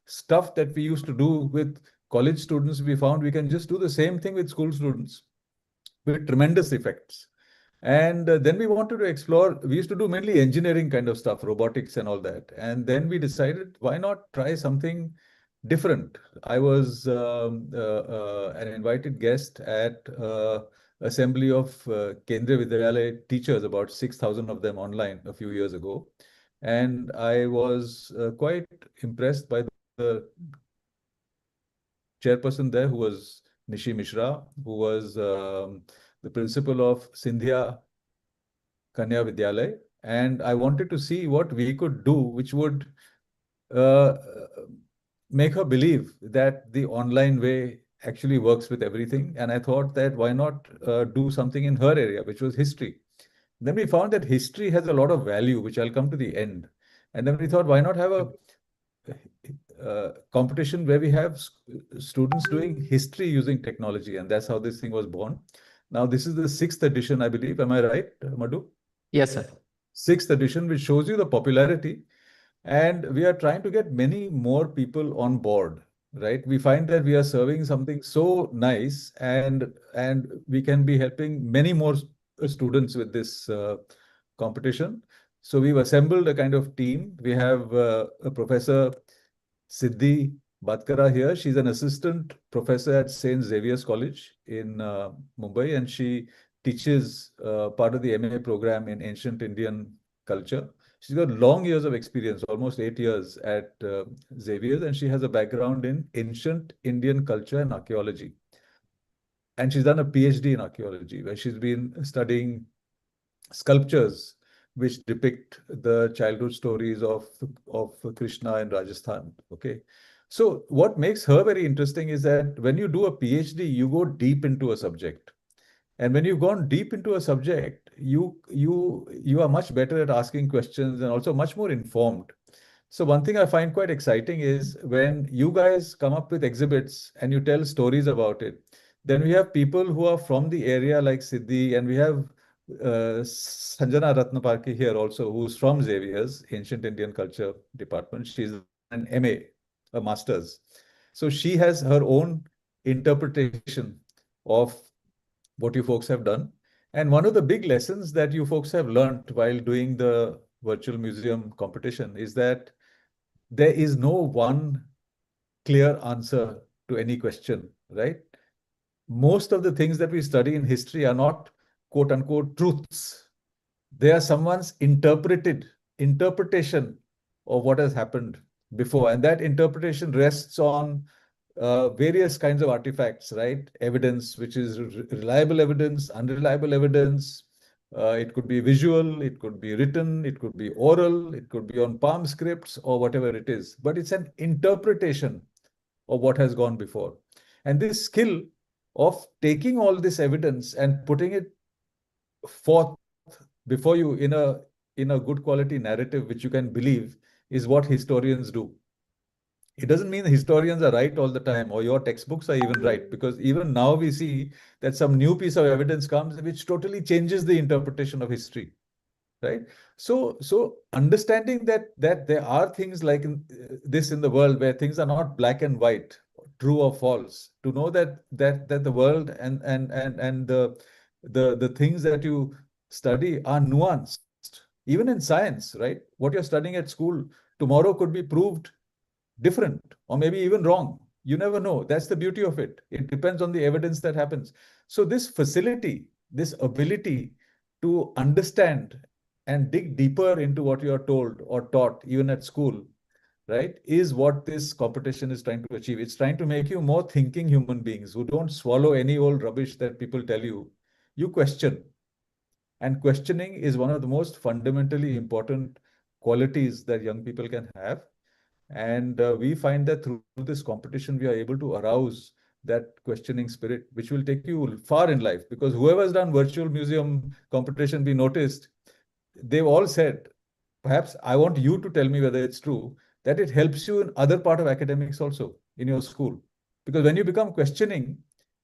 stuff that we used to do with college students, we found we can just do the same thing with school students with tremendous effects. And then we wanted to explore, we used to do mainly engineering kind of stuff, robotics and all that. And then we decided, why not try something different? I was an invited guest at assembly of Kendriya Vidyalaya teachers, about 6,000 of them online a few years ago. And I was quite impressed by the chairperson there, who was Nishi Mishra, who was the principal of Sindhya Kanya Vidyalay. And I wanted to see what we could do, which would uh, make her believe that the online way actually works with everything. And I thought that why not do something in her area, which was history. Then we found that history has a lot of value, which I'll come to the end. And then we thought, why not have a competition where we have students doing history using technology, and that's how this thing was born. Now, this is the 6th edition, I believe. Am I right, Madhu? Yes, sir. 6th edition, which shows you the popularity. And we are trying to get many more people on board, right? We find that we are serving something so nice, and we can be helping many more students with this competition. So we've assembled a kind of team. We have a Professor Siddhi Batkara here. She's an assistant professor at St. Xavier's College in Mumbai, and she teaches part of the MA program in ancient Indian culture. She's got long years of experience, almost 8 years at Xavier's, and she has a background in ancient Indian culture and archaeology. And she's done a PhD in archaeology, where she's been studying sculptures which depict the childhood stories of Krishna in Rajasthan. Okay. So what makes her very interesting is that when you do a PhD, you go deep into a subject. And when you've gone deep into a subject, you are much better at asking questions and also much more informed. So one thing I find quite exciting is when you guys come up with exhibits and you tell stories about it, then we have people who are from the area like Siddhi, and we have Sanjana Ratnaparki here also, who's from Xavier's Ancient Indian Culture Department. She's an MA, a master's. So she has her own interpretation of what you folks have done. And one of the big lessons that you folks have learned while doing the virtual museum competition is that there is no one clear answer to any question, right? Most of the things that we study in history are not quote unquote truths. They are someone's interpretation of what has happened before. And that interpretation rests on various kinds of artifacts, right? Evidence, which is reliable evidence, unreliable evidence. It could be visual, it could be written, it could be oral, it could be on palm scripts or whatever it is. But it's an interpretation of what has gone before. And this skill of taking all this evidence and putting it forth before you in a good quality narrative which you can believe is what historians do. It doesn't mean historians are right all the time or your textbooks are even right, because even now we see that some new piece of evidence comes which totally changes the interpretation of history, right? So understanding that there are things like this in the world where things are not black and white, true or false, to know that the world and the things that you study are nuanced, even in science, right? What you're studying at school tomorrow could be proved different or maybe even wrong. You never know. That's the beauty of it. It depends on the evidence that happens. So this facility, this ability to understand and dig deeper into what you are told or taught, even at school, right, is what this competition is trying to achieve. It's trying to make you more thinking human beings who don't swallow any old rubbish that people tell you. You question. And questioning is one of the most fundamentally important qualities that young people can have. And we find that through this competition, we are able to arouse that questioning spirit, which will take you far in life. Because whoever's done virtual museum competition, we noticed, they've all said, perhaps I want you to tell me whether it's true, that it helps you in other part of academics also in your school. Because when you become questioning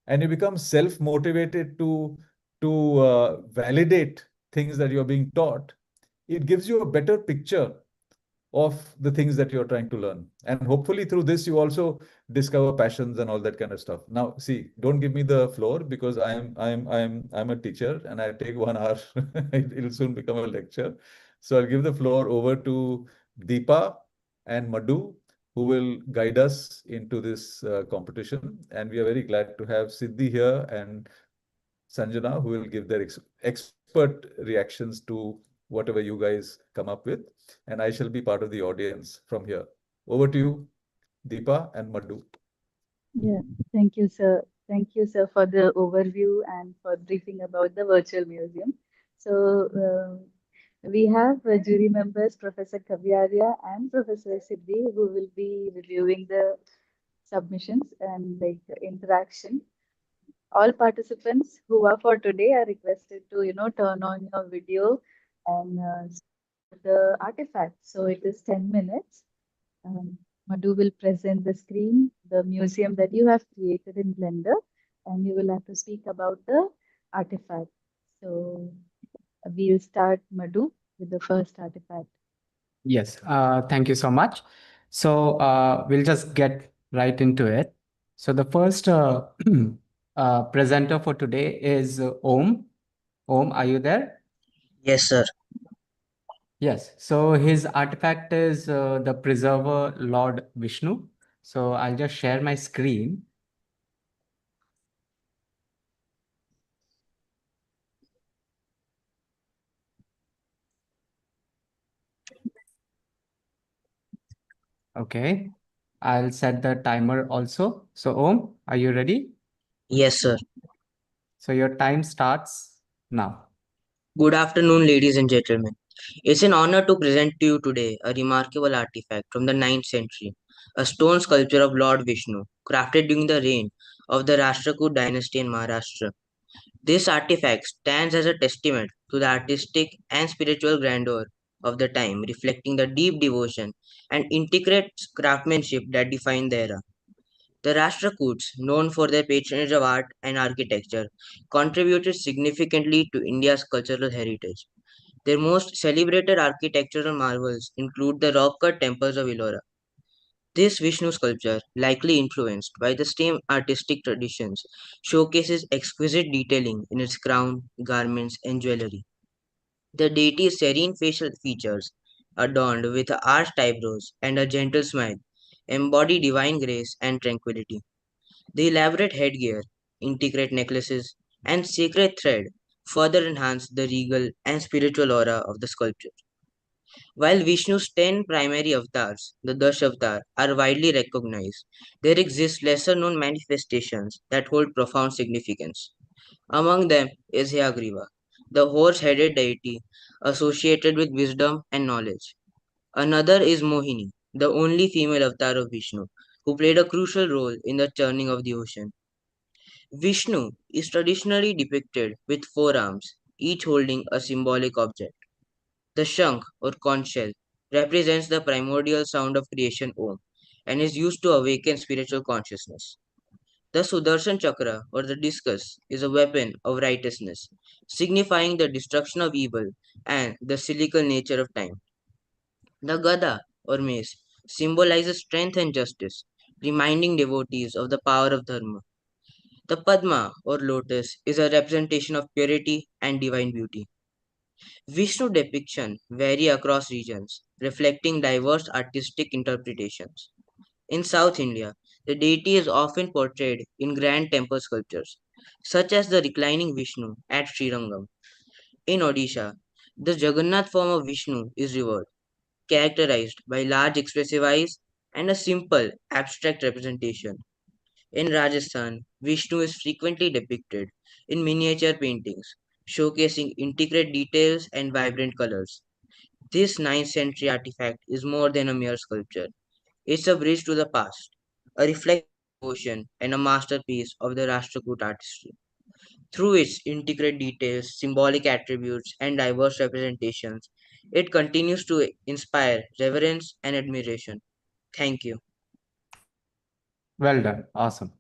and you become self-motivated to validate things that you're being taught, it gives you a better picture of the things that you're trying to learn. And hopefully through this, you also discover passions and all that kind of stuff. Now, see, don't give me the floor because I'm a teacher and I take 1 hour. It'll soon become a lecture. So I'll give the floor over to Deepa and Madhu, who will guide us into this competition. And we are very glad to have Siddhi here and Sanjana, who will give their expert reactions to whatever you guys come up with. And I shall be part of the audience from here. Over to you, Deepa and Madhu. Yeah, thank you, sir. Thank you, sir, for the overview and for briefing about the virtual museum. So, we have jury members, Professor Kavyarya and Professor Siddhi, who will be reviewing the submissions and like interaction. All participants who are for today are requested to, turn on your video and start the artifact. So it is 10 minutes. Madhu will present the screen, the museum that you have created in Blender, and you will have to speak about the artifact. So we'll start, Madhu, with the first artifact. Yes, thank you so much. So we'll just get right into it. So the first presenter for today is Om. Om, are you there? Yes, sir. Yes. So his artifact is the Preserver Lord Vishnu. So I'll just share my screen. Okay. I'll set the timer also. So Om, are you ready? Yes, sir. So your time starts now. Good afternoon, ladies and gentlemen. It's an honor to present to you today a remarkable artifact from the 9th century, a stone sculpture of Lord Vishnu, crafted during the reign of the Rashtrakud dynasty in Maharashtra. This artifact stands as a testament to the artistic and spiritual grandeur of the time, reflecting the deep devotion and intricate craftsmanship that defined the era. The Rashtrakuts, known for their patronage of art and architecture, contributed significantly to India's cultural heritage. Their most celebrated architectural marvels include the rock-cut temples of Ellora. This Vishnu sculpture, likely influenced by the same artistic traditions, showcases exquisite detailing in its crown, garments, and jewelry. The deity's serene facial features, adorned with arched eyebrows and a gentle smile, embody divine grace and tranquility. The elaborate headgear, intricate necklaces, and sacred thread further enhance the regal and spiritual aura of the sculpture. While Vishnu's 10 primary avatars, the Dashavatara, are widely recognized, there exist lesser known manifestations that hold profound significance. Among them is Hayagriva, the horse headed deity associated with wisdom and knowledge. Another is Mohini, the only female avatar of Vishnu, who played a crucial role in the churning of the ocean. Vishnu is traditionally depicted with four arms, each holding a symbolic object. The Shankh or conch shell represents the primordial sound of creation Om and is used to awaken spiritual consciousness. The Sudarshan Chakra or the discus is a weapon of righteousness, signifying the destruction of evil and the cyclical nature of time. The Gada or mace symbolizes strength and justice, reminding devotees of the power of Dharma. The Padma or lotus is a representation of purity and divine beauty. Vishnu depictions vary across regions, reflecting diverse artistic interpretations. In South India, the deity is often portrayed in grand temple sculptures, such as the reclining Vishnu at Srirangam. In Odisha, the Jagannath form of Vishnu is revered, characterized by large expressive eyes and a simple, abstract representation. In Rajasthan, Vishnu is frequently depicted in miniature paintings, showcasing intricate details and vibrant colors. This 9th century artifact is more than a mere sculpture. It's a bridge to the past, a reflection of devotion, and a masterpiece of the Rashtrakoot artistry. Through its intricate details, symbolic attributes, and diverse representations, it continues to inspire reverence and admiration. Thank you. Well done. Awesome.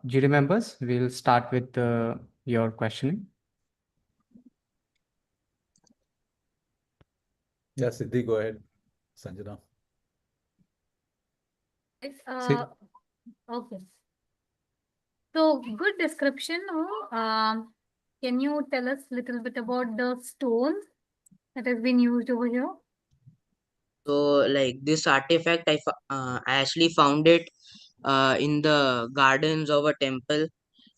Jury members, we'll start with your questioning. Yeah, Siddhi, go ahead. Sanjana. Yes, See, okay. So good description. Can you tell us a little bit about the stones that has been used over here? So, like this artifact, I actually found it in the gardens of a temple.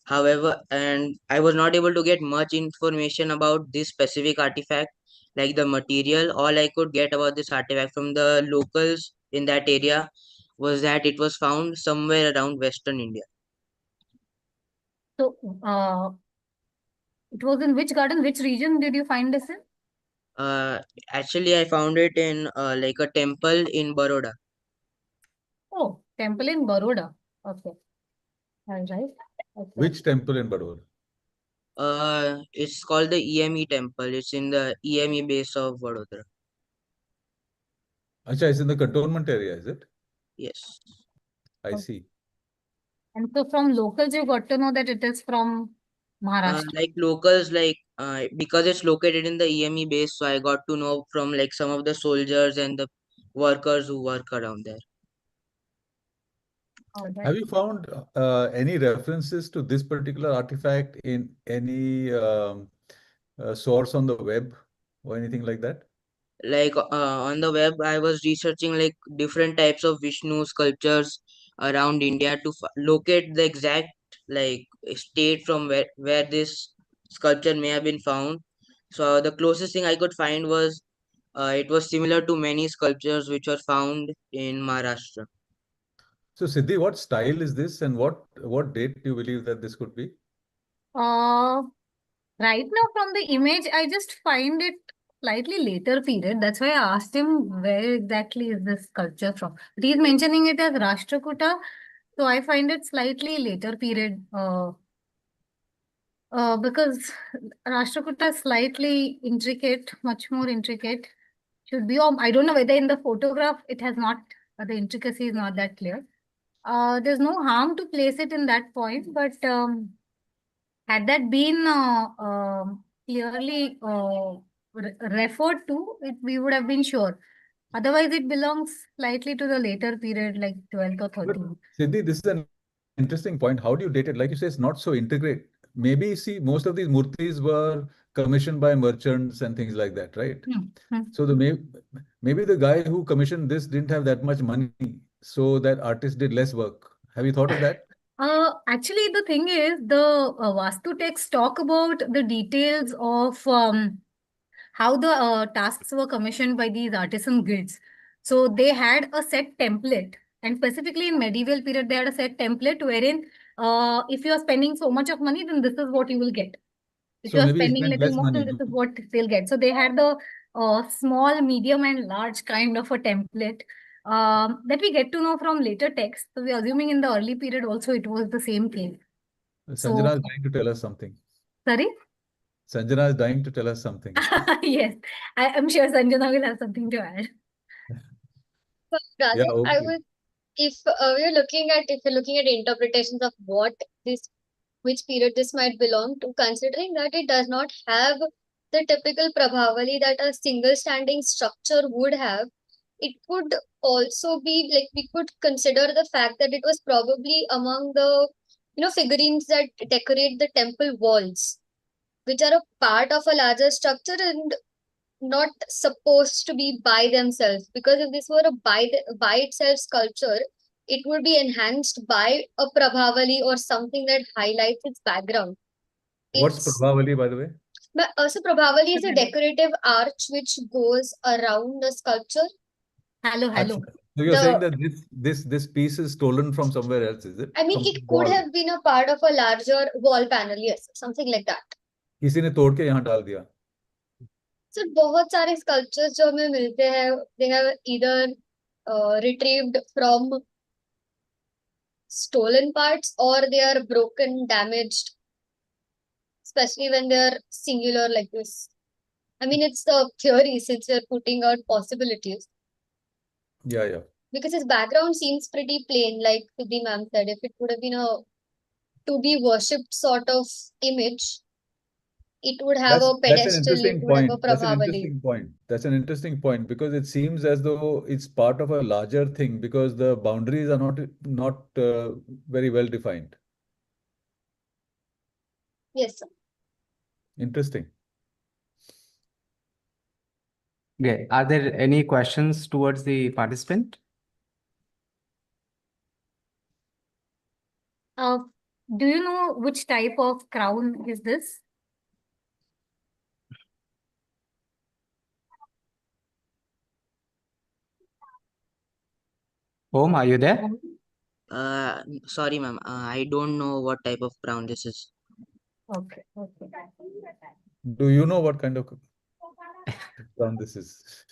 However, and I was not able to get much information about this specific artifact, like the material. All I could get about this artifact from the locals in that area was that it was found somewhere around Western India. So, it was in which garden, which region did you find this in? Uh, Actually, I found it in like a temple in Baroda. Oh, temple in Baroda. Okay, all right. Okay. which temple in Baroda? It's called the EME temple. It's in the EME base of Vadodara. Acha, it's in the cantonment area, is it? Yes. I Okay. see. And so from locals, you got to know that it is from Maharashtra. Like locals, because it's located in the EME base, so I got to know from like some of the soldiers and the workers who work around there. All right. Have you found any references to this particular artifact in any source on the web or anything like that? Like on the web, I was researching like different types of Vishnu sculptures around India to locate the exact like state from where this sculpture may have been found. So the closest thing I could find was it was similar to many sculptures which were found in Maharashtra. So, Siddhi, what style is this, and what date do you believe that this could be? Uh, right now from the image, I just find it slightly later period. That's why I asked him where exactly is this sculpture from. But he's mentioning it as Rashtrakuta, so I find it slightly later period. Because Rashtrakuta is slightly intricate, much more intricate. Should be. I don't know whether in the photograph it has not, the intricacy is not that clear. There's no harm to place it in that point, but had that been clearly referred to, we would have been sure. Otherwise, it belongs slightly to the later period, like 12th or But 13th. Siddhi, this is an interesting point. How do you date it? Like you say, it's not so integrate. Maybe see, most of these murtis were commissioned by merchants and things like that, right? Hmm. So maybe the guy who commissioned this didn't have that much money, so that artist did less work. Have you thought of that? Actually, the thing is, the Vastu texts talk about the details of how the tasks were commissioned by these artisan guilds. So they had a set template, and specifically in medieval period, they had a set template wherein if you are spending so much of money, then this is what you will get. If So you are maybe he spending spent little less more, then money, this no? is what they'll get. So they had the small, medium, and large kind of a template that we get to know from later texts. So we're assuming in the early period also it was the same thing. So, Sanjana is dying to tell us something. sorry? Sanjana is dying to tell us something. Yes, I'm sure Sanjana will have something to add. So, Yeah, Rajiv, I okay. would, if you're looking at interpretations of which period this might belong to, considering that it does not have the typical Prabhavali that a single standing structure would have, it could also be like we could consider the fact that it was probably among the figurines that decorate the temple walls, which are a part of a larger structure and not supposed to be by themselves, because if this were a by itself sculpture, it would be enhanced by a prabhavali or something that highlights its background. What's It's Prabhavali, by the way? but also prabhavali is a decorative arch which goes around the sculpture. Hello, hello. Acha. So you're saying The that this piece is stolen from somewhere else, is it? I mean, From it some could wall. have been a part of a larger wall panel, yes, something like that. किसी ने तोड़ के यहाँ डाल दिया. So बहुत सारे sculptures जो हमें मिलते हैं, they have either retrieved from stolen parts or they are broken, damaged, especially when they are singular like this. I mean, it's the theory since we're putting out possibilities. Yeah. Because his background seems pretty plain, like Siddhi ma'am said. If it would have been a to be worshipped sort of image, it would have a That's an pedestal, it interesting would have a point. That's an Prabhavali. interesting point. That's an interesting point because it seems as though it's part of a larger thing because the boundaries are not very well defined. Yes, sir. Interesting. Okay. Are there any questions towards the participant? Do you know which type of crown is this? Om, are you there? Sorry, ma'am. I don't know what type of crown this is. Okay, okay. Do you know what kind of crown this is?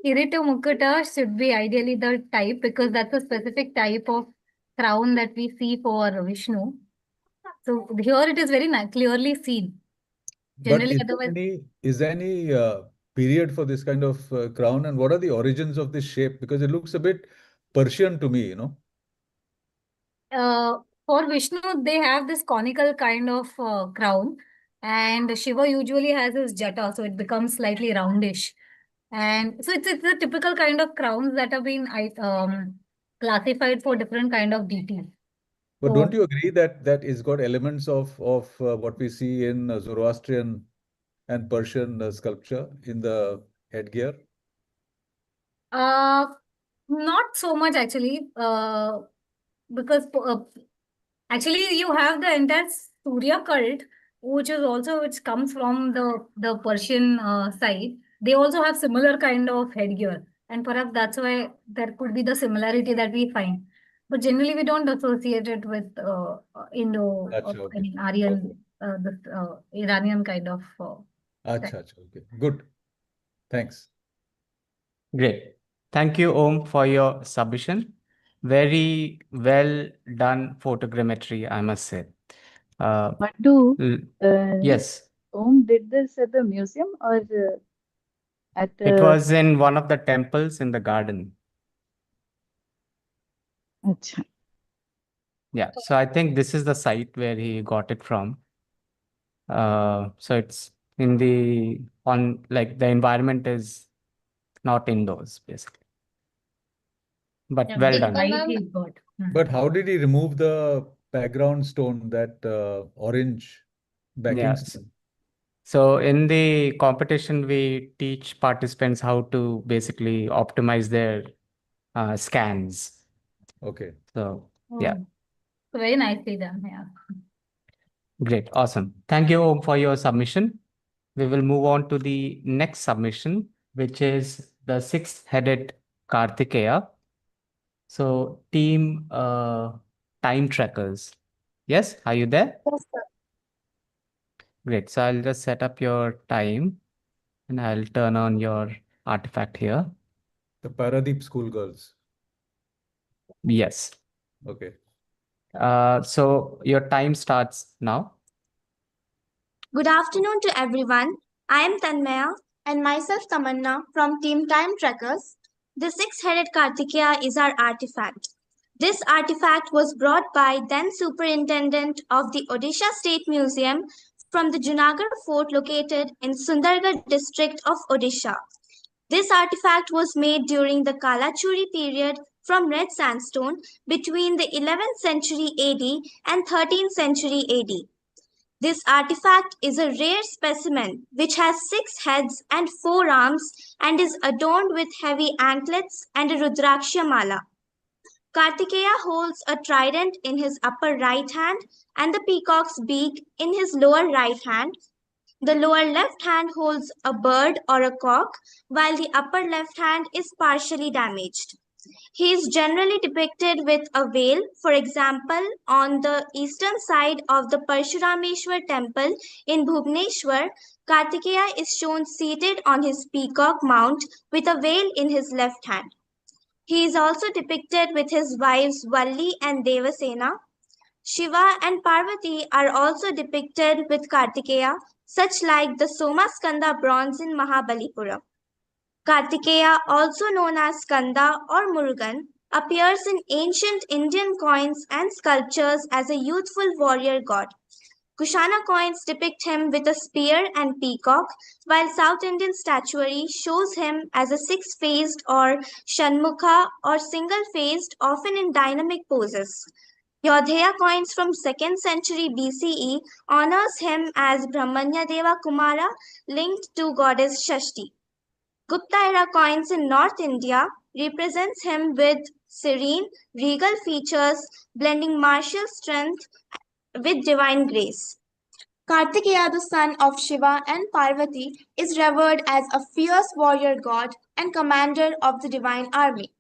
Kirito Mukata should be ideally the type because that's a specific type of crown that we see for Vishnu. So here it is very clearly seen. But Generally, otherwise, is there any period for this kind of crown, and what are the origins of this shape? Because it looks a bit Persian to me, you know. for Vishnu, they have this conical kind of crown, and Shiva usually has his jata, so it becomes slightly roundish. And so it's a typical kind of crowns that have been classified for different kind of deities. But don't So you agree that it's got elements of what we see in Zoroastrian and Persian sculpture in the headgear? uh, not so much actually, because actually you have the entire Surya cult, which comes from the Persian side. They also have similar kind of headgear, and perhaps that's why there could be the similarity that we find. But generally, we don't associate it with Indo, Acha, I okay. mean Okay. Aryan, the Iranian kind of Acha, acha, okay. Good. Thanks. Great. Thank you, Om, for your submission. Very well done photogrammetry, I must say. Madhu, l- uh, yes, Om did this at the museum or at it was in one of the temples in the garden. Acha. Yeah, so I think this is the site where he got it from. So it's in like the environment is not indoors, basically. But yeah, well the done. light Ma'am, he's got. But how did he remove the background stone, that orange backing Yes. stone? So in the competition, we teach participants how to basically optimize their scans. Okay. So yeah, Oh, very nicely done. Yeah. great, awesome. Thank you Om, for your submission. We will move on to the next submission, which is the six-headed Kartikeya. So team time trackers. Yes, are you there? yes, sir. Great. So I'll just set up your time and I'll turn on your artifact here. The Paradeep schoolgirls. Yes. Okay. So your time starts now. Good afternoon to everyone. I am Tanmaya and myself Tamanna from Team Time Trackers. The six-headed Kartikeya is our artifact. This artifact was brought by then Superintendent of the Odisha State Museum from the Junagadh Fort located in Sundargarh district of Odisha. This artifact was made during the Kalachuri period from red sandstone between the 11th century AD and 13th century AD. This artifact is a rare specimen which has 6 heads and 4 arms and is adorned with heavy anklets and a Rudraksha mala. Kartikeya holds a trident in his upper right hand and the peacock's beak in his lower right hand. The lower left hand holds a bird or a cock, while the upper left hand is partially damaged. He is generally depicted with a veil. For example, on the eastern side of the Parshurameshwar temple in Bhubaneswar, Kartikeya is shown seated on his peacock mount with a veil in his left hand. He is also depicted with his wives Valli and Devasena. Shiva and Parvati are also depicted with Kartikeya, such like the Somaskanda bronze in Mahabalipuram. Kartikeya, also known as Skanda or Murugan, appears in ancient Indian coins and sculptures as a youthful warrior god. Kushana coins depict him with a spear and peacock, while South Indian statuary shows him as a six-faced or Shanmukha or single-faced, often in dynamic poses. Yodhaya coins from 2nd century BCE honors him as Brahmanya Deva Kumara linked to goddess Shashti. Gupta era coins in North India represents him with serene, regal features blending martial strength with divine grace. Kartikeya, the son of Shiva and Parvati, is revered as a fierce warrior god and commander of the divine army.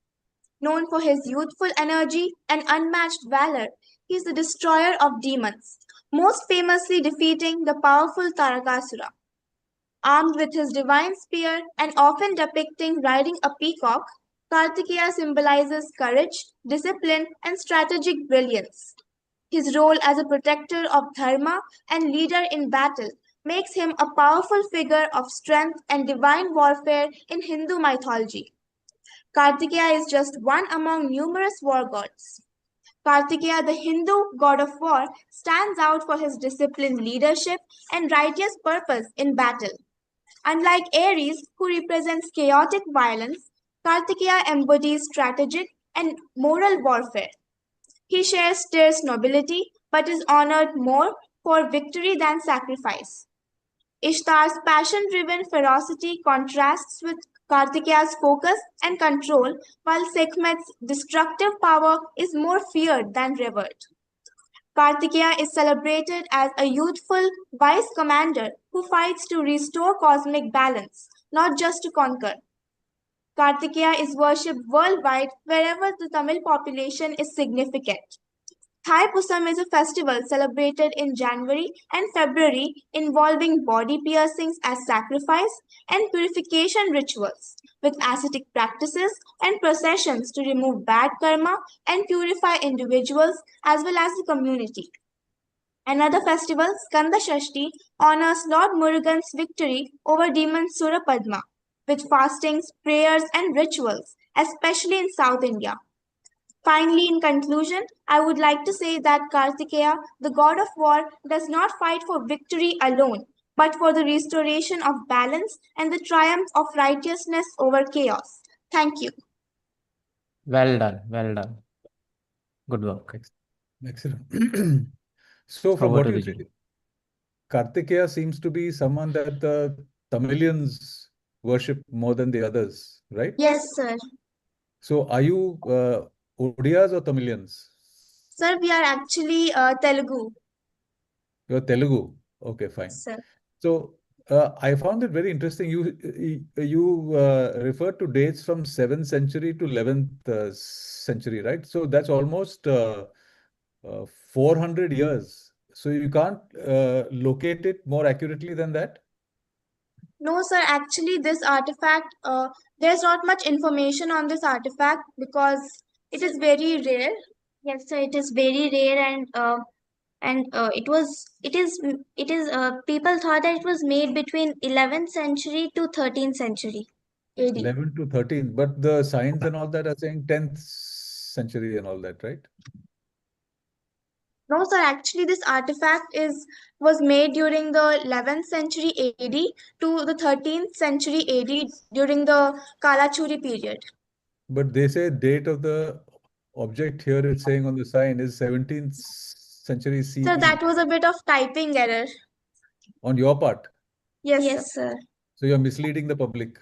Known for his youthful energy and unmatched valor, he is the destroyer of demons, most famously defeating the powerful Tarakasura. Armed with his divine spear and often depicting riding a peacock, Kartikeya symbolizes courage, discipline, and strategic brilliance. His role as a protector of Dharma and leader in battle makes him a powerful figure of strength and divine warfare in Hindu mythology. Kartikeya is just one among numerous war gods. Kartikeya, the Hindu god of war, stands out for his disciplined leadership and righteous purpose in battle. Unlike Ares, who represents chaotic violence, Kartikeya embodies strategic and moral warfare. He shares Tyr's nobility but is honored more for victory than sacrifice. Ishtar's passion driven ferocity contrasts with Kartikeya's focus and control, while Sekhmet's destructive power is more feared than revered. Kartikeya is celebrated as a youthful, wise commander who fights to restore cosmic balance, not just to conquer. Kartikeya is worshipped worldwide wherever the Tamil population is significant. Thaipusam is a festival celebrated in January and February involving body piercings as sacrifice and purification rituals, with ascetic practices and processions to remove bad karma and purify individuals as well as the community. Another festival, Skanda Shashti, honors Lord Murugan's victory over demon Surapadma, with fastings, prayers, and rituals, especially in South India. Finally, in conclusion, I would like to say that Kartikeya, the god of war, does not fight for victory alone, but for the restoration of balance and the triumph of righteousness over chaos. Thank you. Well done. Well done. Good work. Excellent. So from Over what to you Vijay. say, Kartikeya seems to be someone that the Tamilians worship more than the others, right? Yes, sir. So are you Odiyas or Tamilians? Sir, we are actually Telugu. You're Telugu. Okay, fine. Sir. So I found it very interesting. You referred to dates from 7th century to 11th century, right? So that's almost 400 years. So you can't locate it more accurately than that? No, sir, actually, this artifact, there's not much information on this artifact because it is very rare. Yes, sir, it is very rare and people thought that it was made between 11th century to 13th century AD. 11 to 13, but the signs and all that are saying 10th century and all that, right? No, sir, actually this artifact was made during the 11th century AD to the 13th century AD during the Kalachuri period. But they say date of the object here it's saying on the sign is 17th century CE. So that was a bit of typing error. On your part. Yes, sir. So you're misleading the public.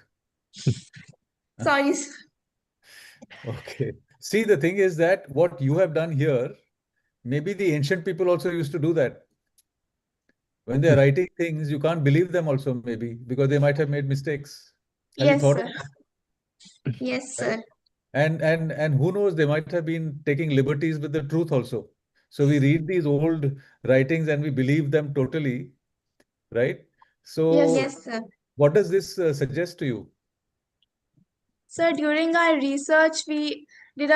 Sorry, sir. Okay. See, the thing is that what you have done here, maybe the ancient people also used to do that. When they're writing things, you can't believe them also, maybe, because they might have made mistakes. Have you Yes, thought sir. of that? Yes, Right? sir. And who knows, they might have been taking liberties with the truth also. So we read these old writings and we believe them totally, right? So Yes, sir. what does this suggest to you? Sir, during our research, we did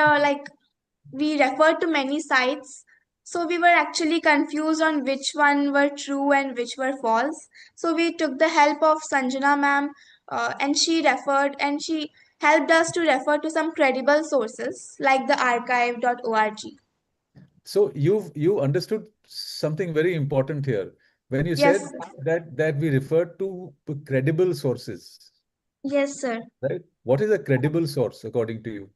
we referred to many sites. So we were actually confused on which one were true and which were false. So we took the help of Sanjana ma'am and she helped us to refer to some credible sources like the archive.org. So you understood something very important here when you Yes, said that we refer to credible sources, yes, sir. right? What is a credible source according to you?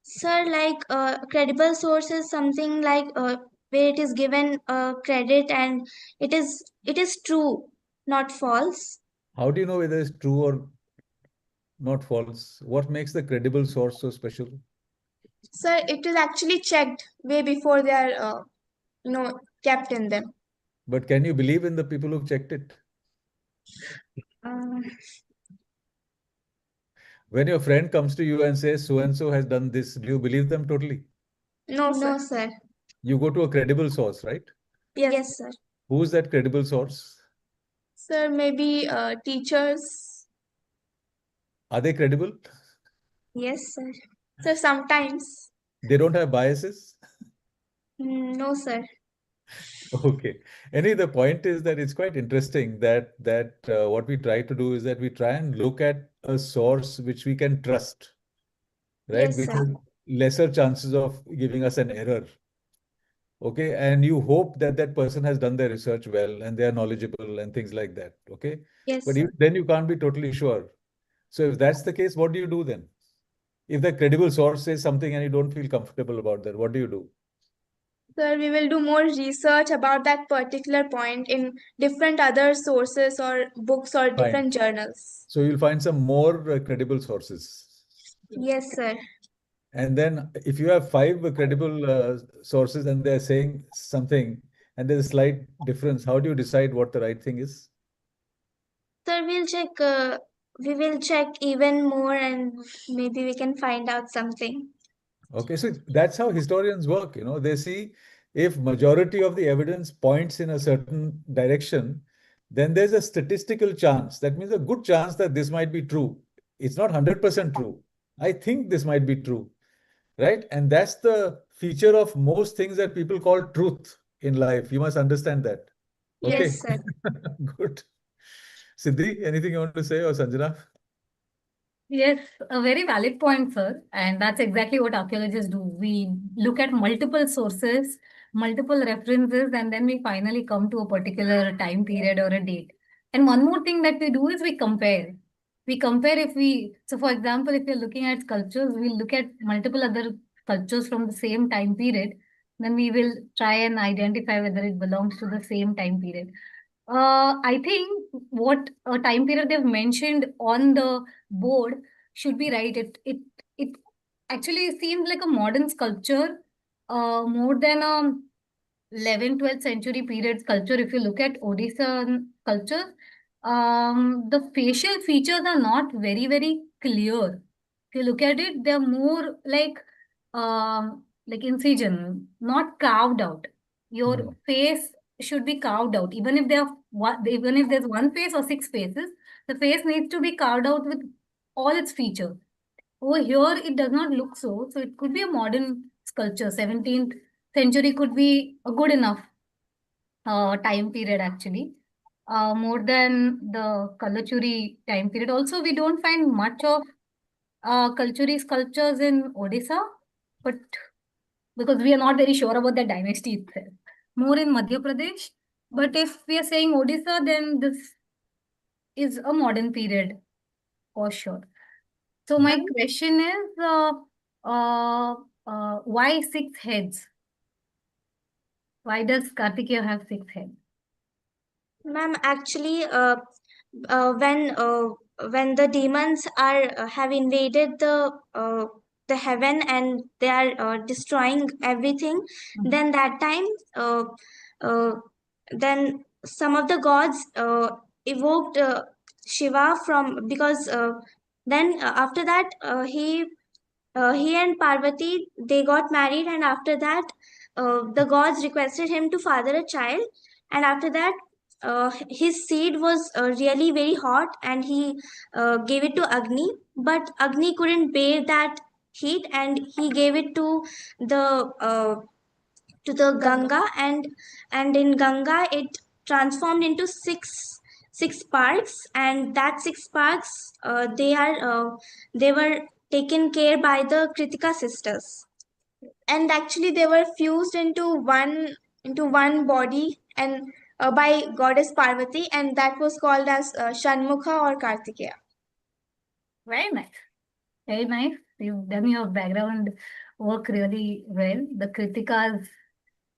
Sir, like credible source is something like where it is given credit and it is true, not false. How do you know whether it's true or not false? What makes the credible source so special? Sir, it is actually checked way before they are kept in them. But can you believe in the people who've checked it? Uh, When your friend comes to you and says so and so has done this, do you believe them totally? no, sir. You go to a credible source, right? Yes, sir. Who's that credible source? Sir, maybe teachers. Are they credible? Yes, sir. So sometimes. They don't have biases? No, sir. Okay. Anyway, the point is that it's quite interesting that what we try to do is that we try and look at a source which we can trust, right? Yes, Which sir. has lesser chances of giving us an error. Okay. And you hope that that person has done their research well and they are knowledgeable and things like that. Okay. Yes, But sir. then you can't be totally sure. So if that's the case, what do you do then? If the credible source says something and you don't feel comfortable about that, what do you do? Sir, we will do more research about that particular point in different other sources or books or Fine. different journals. So you'll find some more credible sources. Yes, sir. And then if you have five credible sources and they're saying something and there's a slight difference, how do you decide what the right thing is? Sir, we will check even more and maybe we can find out something. Okay, so that's how historians work. They see if majority of the evidence points in a certain direction, then there's a statistical chance. That means a good chance that this might be true. It's not 100% true. I think this might be true, right? And that's the feature of most things that people call truth in life. You must understand that. Okay, Yes, sir. good. Siddhi, anything you want to say, or Sanjana? Yes, a very valid point, sir. And that's exactly what archaeologists do. We look at multiple sources, multiple references, and then we finally come to a particular time period or a date. And one more thing that we do is we compare. We compare so for example, if you're looking at sculptures, we'll look at multiple other sculptures from the same time period. Then we will try and identify whether it belongs to the same time period. I think what time period they've mentioned on the board should be right. It actually seems like a modern sculpture, more than a 11th, 12th century period sculpture. If you look at Odisha sculptures, the facial features are not very, very clear. If you look at it, they're more like incision, not carved out. Your face should be carved out. Even if there's one face or six faces, the face needs to be carved out with all its features. Over here, it does not look so. So it could be a modern sculpture. 17th century could be a good enough time period actually. More than the Kalachuri time period. Also, we don't find much of Kalachuri sculptures in Odisha, but because we are not very sure about the dynasty itself. More in Madhya Pradesh. But if we are saying Odisha, then this is a modern period for sure. So my question is, why six heads? Why does Kartikeya have six heads? Ma'am, actually, when the demons have invaded the heaven and they are destroying everything, then that time uh, uh, then some of the gods evoked Shiva from because then after that he and Parvati they got married, and after that, the gods requested him to father a child, and after that, his seed was really very hot, and he gave it to Agni, but Agni couldn't bear that heat, and he gave it the uh, to the Ganga, and in Ganga it transformed into six sparks, and that six sparks they were taken care by the Kritika sisters, and actually they were fused into one body and by goddess Parvati, and that was called as Shanmukha or Kartikeya. Very nice. Very nice. You've done your background work really well. The Kritikas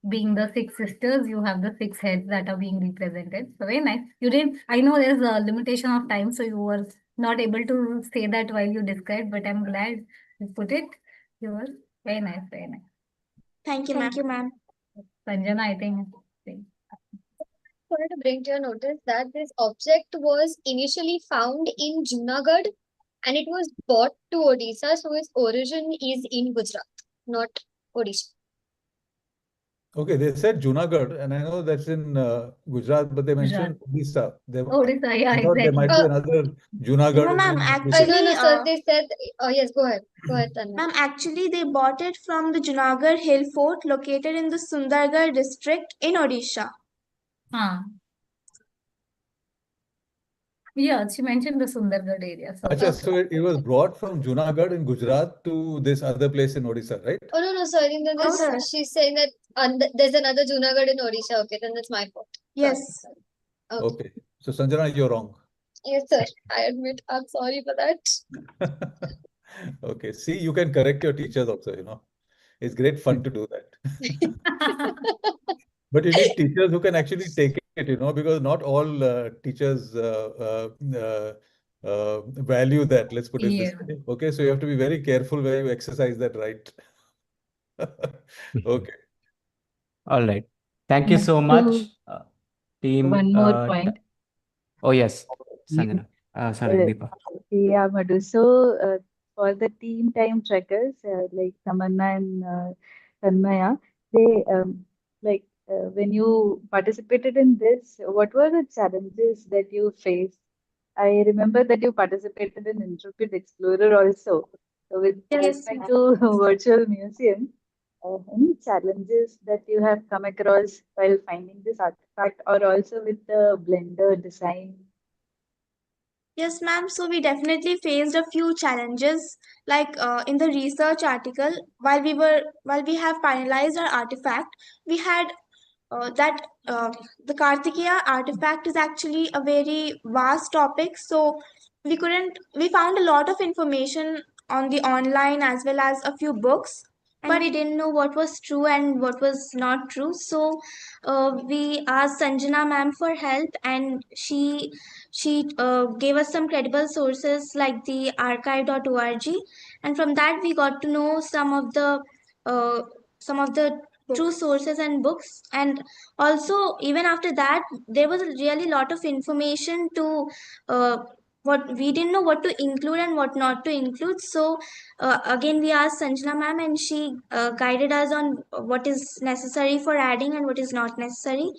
being the 6 sisters, you have the 6 heads that are being represented. So very nice. You didn't, I know there's a limitation of time, so you were not able to say that while you described, but I'm glad you put it. You were very nice, very nice. Thank you, ma'am. Sanjana, I think. Wanted to bring to your notice that this object was initially found in Junagadh and it was brought to Odisha, so its origin is in Gujarat, not Odisha. Okay, they said Junagadh, and I know that's in Gujarat, but they mentioned Odisha. Odisha, yeah, I thought there might be another Junagadh. No, ma'am, in actually, no, sir, they said, yes, go ahead, Tanmay. Ma'am, actually, they bought it from the Junagadh Hill Fort located in the Sundargarh district in Odisha. Yeah, she mentioned the Sundargarh area. So, Achha, so it was brought from Junagadh in Gujarat to this other place in Odisha, right? Oh, no, sir, I think that No, sir. she's saying that there's another Junagadh in Odisha. Okay, then that's my fault. Yes. Okay. So Sanjana, you're wrong. Yes, sir. I admit. I'm sorry for that. Okay. See, you can correct your teachers also, you know. It's great fun to do that. But you need teachers who can actually take it, you know, because not all teachers value that. Let's put it this way. Okay, so you have to be very careful where you exercise that right. Okay. All right. Thank you so much, team. One more point. Oh, yes, Sanjana. Sorry, Deepa. Yeah, Madhu. So, for the team time trackers, like Tamanna and Tanmaya, they when you participated in this, what were the challenges that you faced? I remember that you participated in Intrepid Explorer also. So, with respect to virtual museum, any challenges that you have come across while finding this artifact, or also with the Blender design? Yes, ma'am. So we definitely faced a few challenges. Like in the research article, while we have finalized our artifact, we had that the Kartikeya artifact is actually a very vast topic. So we found a lot of information on the online as well as a few books, but we didn't know what was true and what was not true. So we asked Sanjana ma'am for help, and she gave us some credible sources like the archive.org, and from that we got to know uh, some of the true sources and books. And also, even after that, there was a really lot of information to what we didn't know what to include and what not to include. So again, we asked Sanjana ma'am, and she guided us on what is necessary for adding and what is not necessary.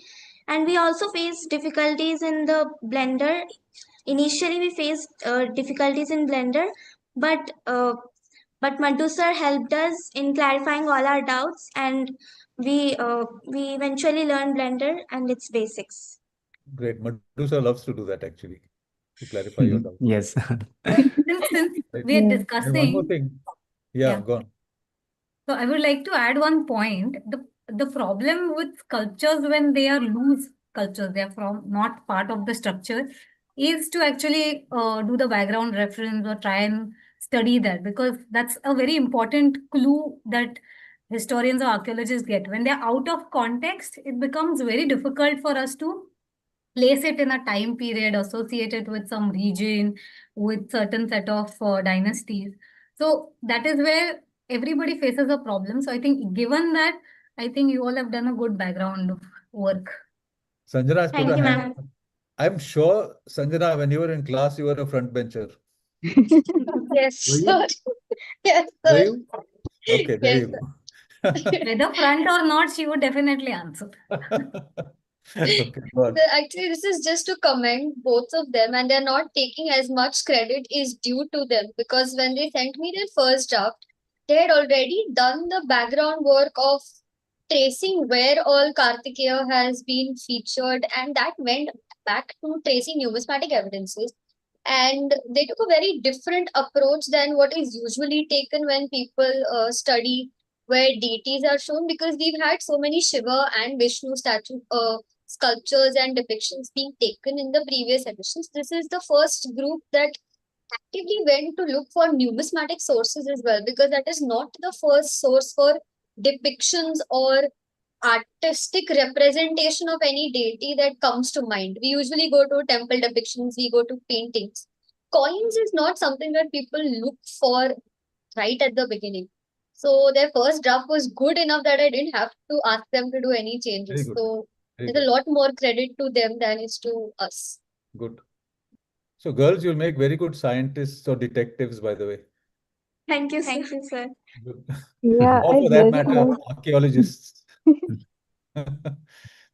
And we also faced difficulties in the Blender. Initially, we faced difficulties in Blender, but Madhu sir helped us in clarifying all our doubts, and we eventually learned Blender and its basics. Great. Madhu sir loves to do that actually, to clarify your doubts. Yes. Since we are discussing. And one more thing. Yeah, go on. So I would like to add one point. The problem with sculptures when they are loose sculptures, they are from not part of the structure, is to actually do the background reference or try and study that, because that's a very important clue that historians or archaeologists get. When they're out of context, it becomes very difficult for us to place it in a time period associated with some region, with certain set of dynasties. So that is where everybody faces a problem. So I think given that, I think you all have done a good background work. Sanjana has put Thank her you, hand ma'am. up. I'm sure, Sanjana, when you were in class, you were a front bencher. Yes, Were you? sir. Yes, Were sir. you? Okay, there Yes, you go. Whether front or not, she would definitely answer. Okay, go on. Actually, this is just to commend both of them, and they're not taking as much credit is due to them, because when they sent me their first draft, they had already done the background work of tracing where all Kartikeya has been featured, and that went back to tracing numismatic evidences. And they took a very different approach than what is usually taken when people study where deities are shown, because we've had so many Shiva and Vishnu sculptures and depictions being taken in the previous editions. This is the first group that actively went to look for numismatic sources as well, because that is not the first source for depictions or artistic representation of any deity that comes to mind. We usually go to temple depictions, we go to paintings. Coins is not something that people look for right at the beginning. So their first draft was good enough that I didn't have to ask them to do any Very changes. good. So Very there's a good. lot more credit to them than is to us. Good. So, girls, you'll make very good scientists or detectives, by the way. Thank you, sir. Good. Yeah, Or I'd for that very matter, like. archaeologists.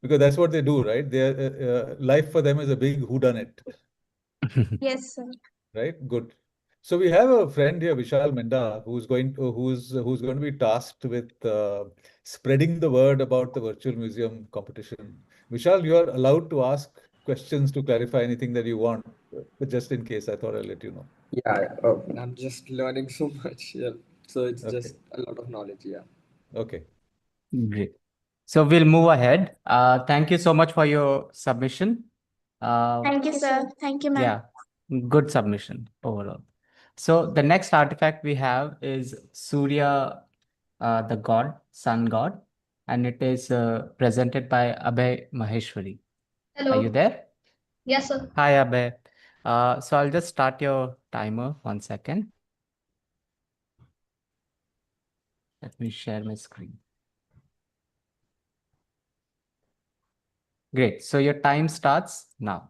Because that's what they do, right? Their life for them is a big whodunit, Yes, sir. right? Good. So we have a friend here, Vishal Menda, who's going to be tasked with spreading the word about the virtual museum competition. Vishal, you are allowed to ask questions to clarify anything that you want, but just in case, I thought I'll let you know. Yeah, I'm just learning so much. Yeah. So it's Okay. just a lot of knowledge. Yeah. Okay. Great. So we'll move ahead. Thank you so much for your submission. Thank you, sir. Thank you, ma'am. Yeah, good submission overall. So the next artifact we have is Surya, the god, sun god, and it is presented by Abhay Maheshwari. Are you Hello. there? Yes, sir. Hi, Abhay. So I'll just start your timer 1 second. Let me share my screen. Great. So your time starts now.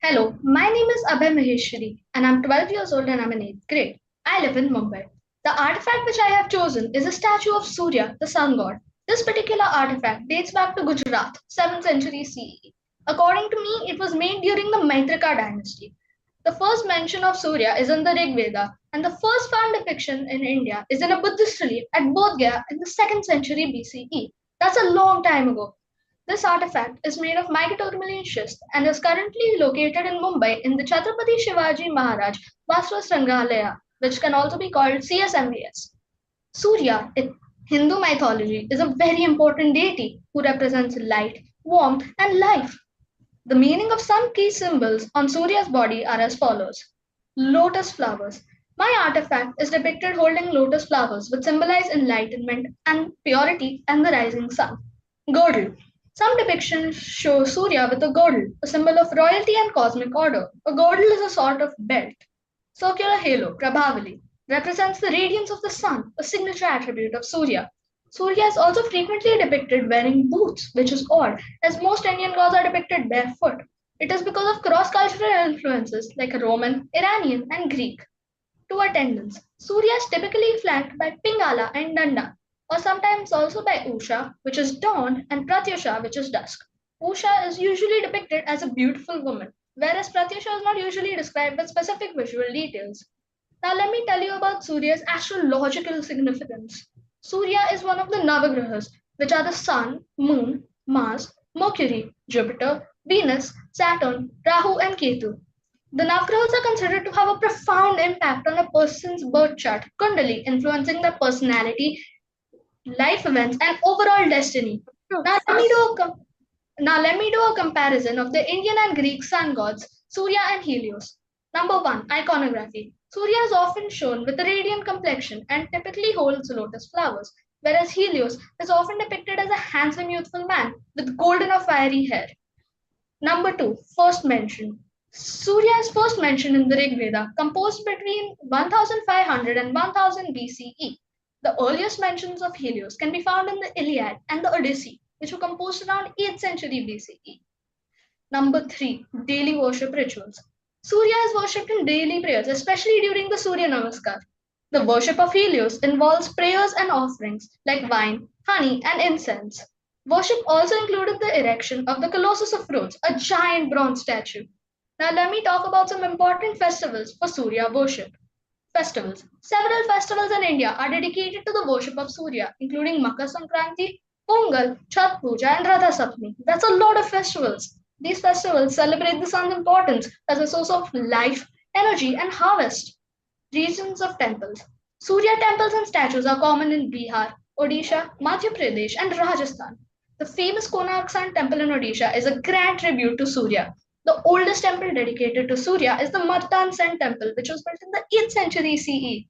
Hello, my name is Abhay Maheshwari and I'm 12 years old and I'm in 8th grade. I live in Mumbai. The artifact which I have chosen is a statue of Surya, the sun god. This particular artifact dates back to Gujarat, 7th century CE. According to me, it was made during the Maitrika dynasty. The first mention of Surya is in the Rig Veda, and the first found depiction in India is in a Buddhist relief at Bodh Gaya in the 2nd century BCE. That's a long time ago. This artifact is made of microtourmaline schist and is currently located in Mumbai in the Chhatrapati Shivaji Maharaj Vastu Sangrahalaya, which can also be called CSMVS. Surya, in Hindu mythology, is a very important deity who represents light, warmth, and life. The meaning of some key symbols on Surya's body are as follows. Lotus flowers. My artifact is depicted holding lotus flowers, which symbolize enlightenment and purity and the rising sun. Girdle. Some depictions show Surya with a girdle, a symbol of royalty and cosmic order. A girdle is a sort of belt. Circular halo, Prabhavali, represents the radiance of the sun, a signature attribute of Surya. Surya is also frequently depicted wearing boots, which is odd, as most Indian gods are depicted barefoot. It is because of cross cultural influences like Roman, Iranian, and Greek. To attendants, Surya is typically flanked by Pingala and Danda, or sometimes also by Usha, which is dawn, and Pratyusha, which is dusk. Usha is usually depicted as a beautiful woman, whereas Pratyusha is not usually described with specific visual details. Now, let me tell you about Surya's astrological significance. Surya is one of the Navagrahas, which are the Sun, Moon, Mars, Mercury, Jupiter, Venus, Saturn, Rahu, and Ketu. The Navgrahas are considered to have a profound impact on a person's birth chart, Kundali, influencing their personality, life events, and overall destiny. Now let me do a now let me do a comparison of the Indian and Greek sun gods, Surya and Helios. Number one, iconography. Surya is often shown with a radiant complexion and typically holds lotus flowers, whereas Helios is often depicted as a handsome youthful man with golden or fiery hair. Number two, first mention. Surya is first mentioned in the Rig Veda, composed between 1500 and 1000 BCE. The earliest mentions of Helios can be found in the Iliad and the Odyssey, which were composed around 8th century BCE. Number three, daily worship rituals. Surya is worshipped in daily prayers, especially during the Surya Namaskar. The worship of Helios involves prayers and offerings like wine, honey, and incense. Worship also included the erection of the Colossus of Rhodes, a giant bronze statue. Now, let me talk about some important festivals for Surya worship. Festivals. Several festivals in India are dedicated to the worship of Surya, including Makar Sankranti, Pongal, Chhat Puja, and Radha Saptami. That's a lot of festivals. These festivals celebrate the sun's importance as a source of life, energy, and harvest. Regions of temples. Surya temples and statues are common in Bihar, Odisha, Madhya Pradesh, and Rajasthan. The famous Konark Sun temple in Odisha is a grand tribute to Surya. The oldest temple dedicated to Surya is the Martan Sen temple, which was built in the 8th century CE.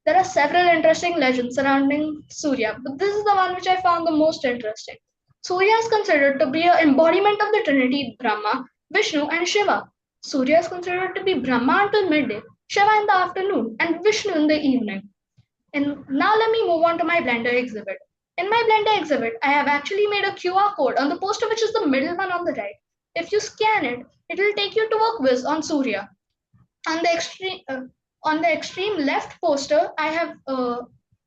There are several interesting legends surrounding Surya, but this is the one which I found the most interesting. Surya is considered to be an embodiment of the Trinity Brahma, Vishnu, and Shiva. Surya is considered to be Brahma until midday, Shiva in the afternoon, and Vishnu in the evening. And now let me move on to my Blender exhibit. In my Blender exhibit, I have actually made a QR code on the poster, which is the middle one on the right. If you scan it, it will take you to a quiz on Surya. On the extreme left poster, I have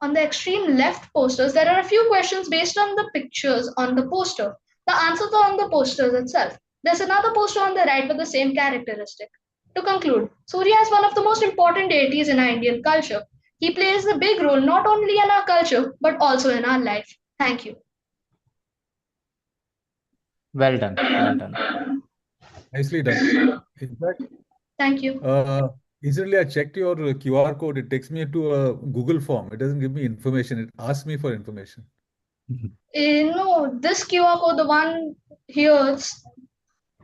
on the extreme left posters, there are a few questions based on the pictures on the poster. The answers are on the posters itself. There's another poster on the right with the same characteristic. To conclude, Surya is one of the most important deities in our Indian culture. He plays a big role not only in our culture but also in our life. Thank you. Well done. Well done. Nicely done. In fact, Thank you. recently I checked your QR code. It takes me to a Google form. It doesn't give me information. It asks me for information. No, this QR code, the one here,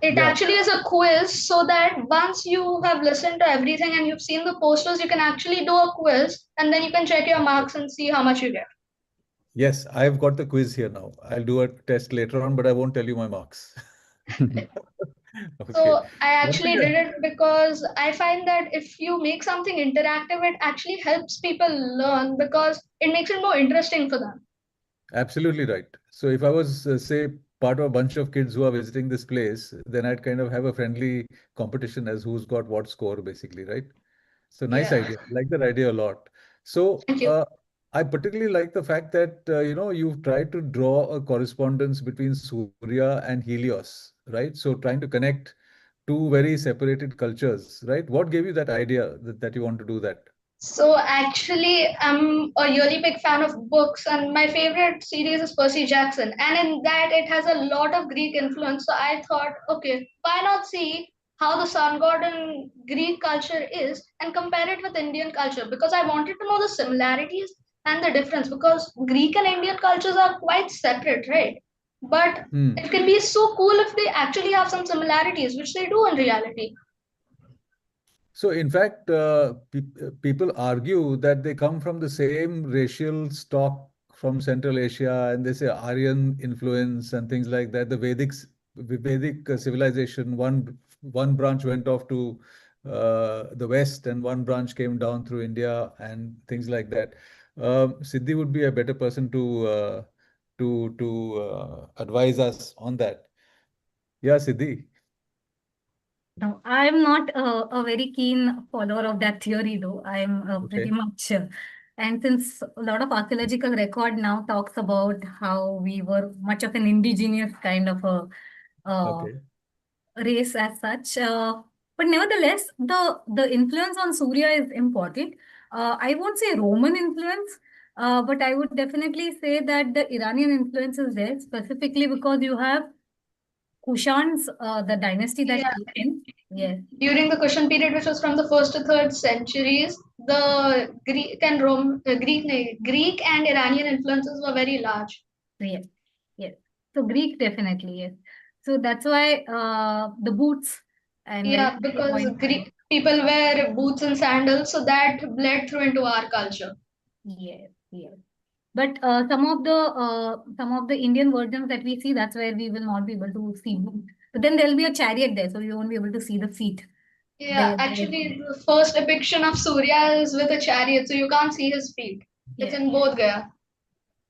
it Yeah. actually is a quiz so that once you have listened to everything and you've seen the posters, you can actually do a quiz and then you can check your marks and see how much you get. Yes, I've got the quiz here now. I'll do a test later on, but I won't tell you my marks. Okay. So I One actually thing did it because I find that if you make something interactive, it actually helps people learn because it makes it more interesting for them. Absolutely right. So if I was, say, part of a bunch of kids who are visiting this place, then I'd kind of have a friendly competition as who's got what score, basically, right? So nice Yeah. idea. I like that idea a lot. So Thank you. I particularly like the fact that you've tried to draw a correspondence between Surya and Helios, right? So trying to connect two very separated cultures, right? What gave you that idea that you want to do that? So actually, I'm a really big fan of books, and my favorite series is Percy Jackson. And in that, it has a lot of Greek influence. So I thought, okay, why not see how the sun god in Greek culture is and compare it with Indian culture? Because I wanted to know the similarities and the difference. Because Greek and Indian cultures are quite separate, right? But Hmm. it can be so cool if they actually have some similarities, which they do in reality. So, in fact, people argue that they come from the same racial stock from Central Asia, and they say Aryan influence and things like that. Vedic civilization, one branch went off to the west, and one branch came down through India, and things like that. Siddhi would be a better person to advise us on that. Yeah, Siddhi. No, I'm not a very keen follower of that theory, though. I'm pretty Okay. much, and since a lot of archaeological record now talks about how we were much of an indigenous kind of a Okay. race as such, but nevertheless, the influence on Surya is important. I won't say Roman influence, but I would definitely say that the Iranian influence is there, specifically because you have Kushans, the dynasty that Yeah. came in. Yes. During the Kushan period, which was from the 1st to 3rd centuries, the Greek and Iranian influences were very large. Yes, yes. So Greek definitely, yes. So that's why the boots and very Yeah, because point. Greek people wear boots and sandals, so that bled through into our culture. Yes, yes. But some of the Indian versions that we see, that's where we will not be able to see boot. But then there'll be a chariot there, so you won't be able to see the feet. Yeah, actually, the first depiction of Surya is with a chariot, so you can't see his feet. It's Yeah, in Bodh Gaya.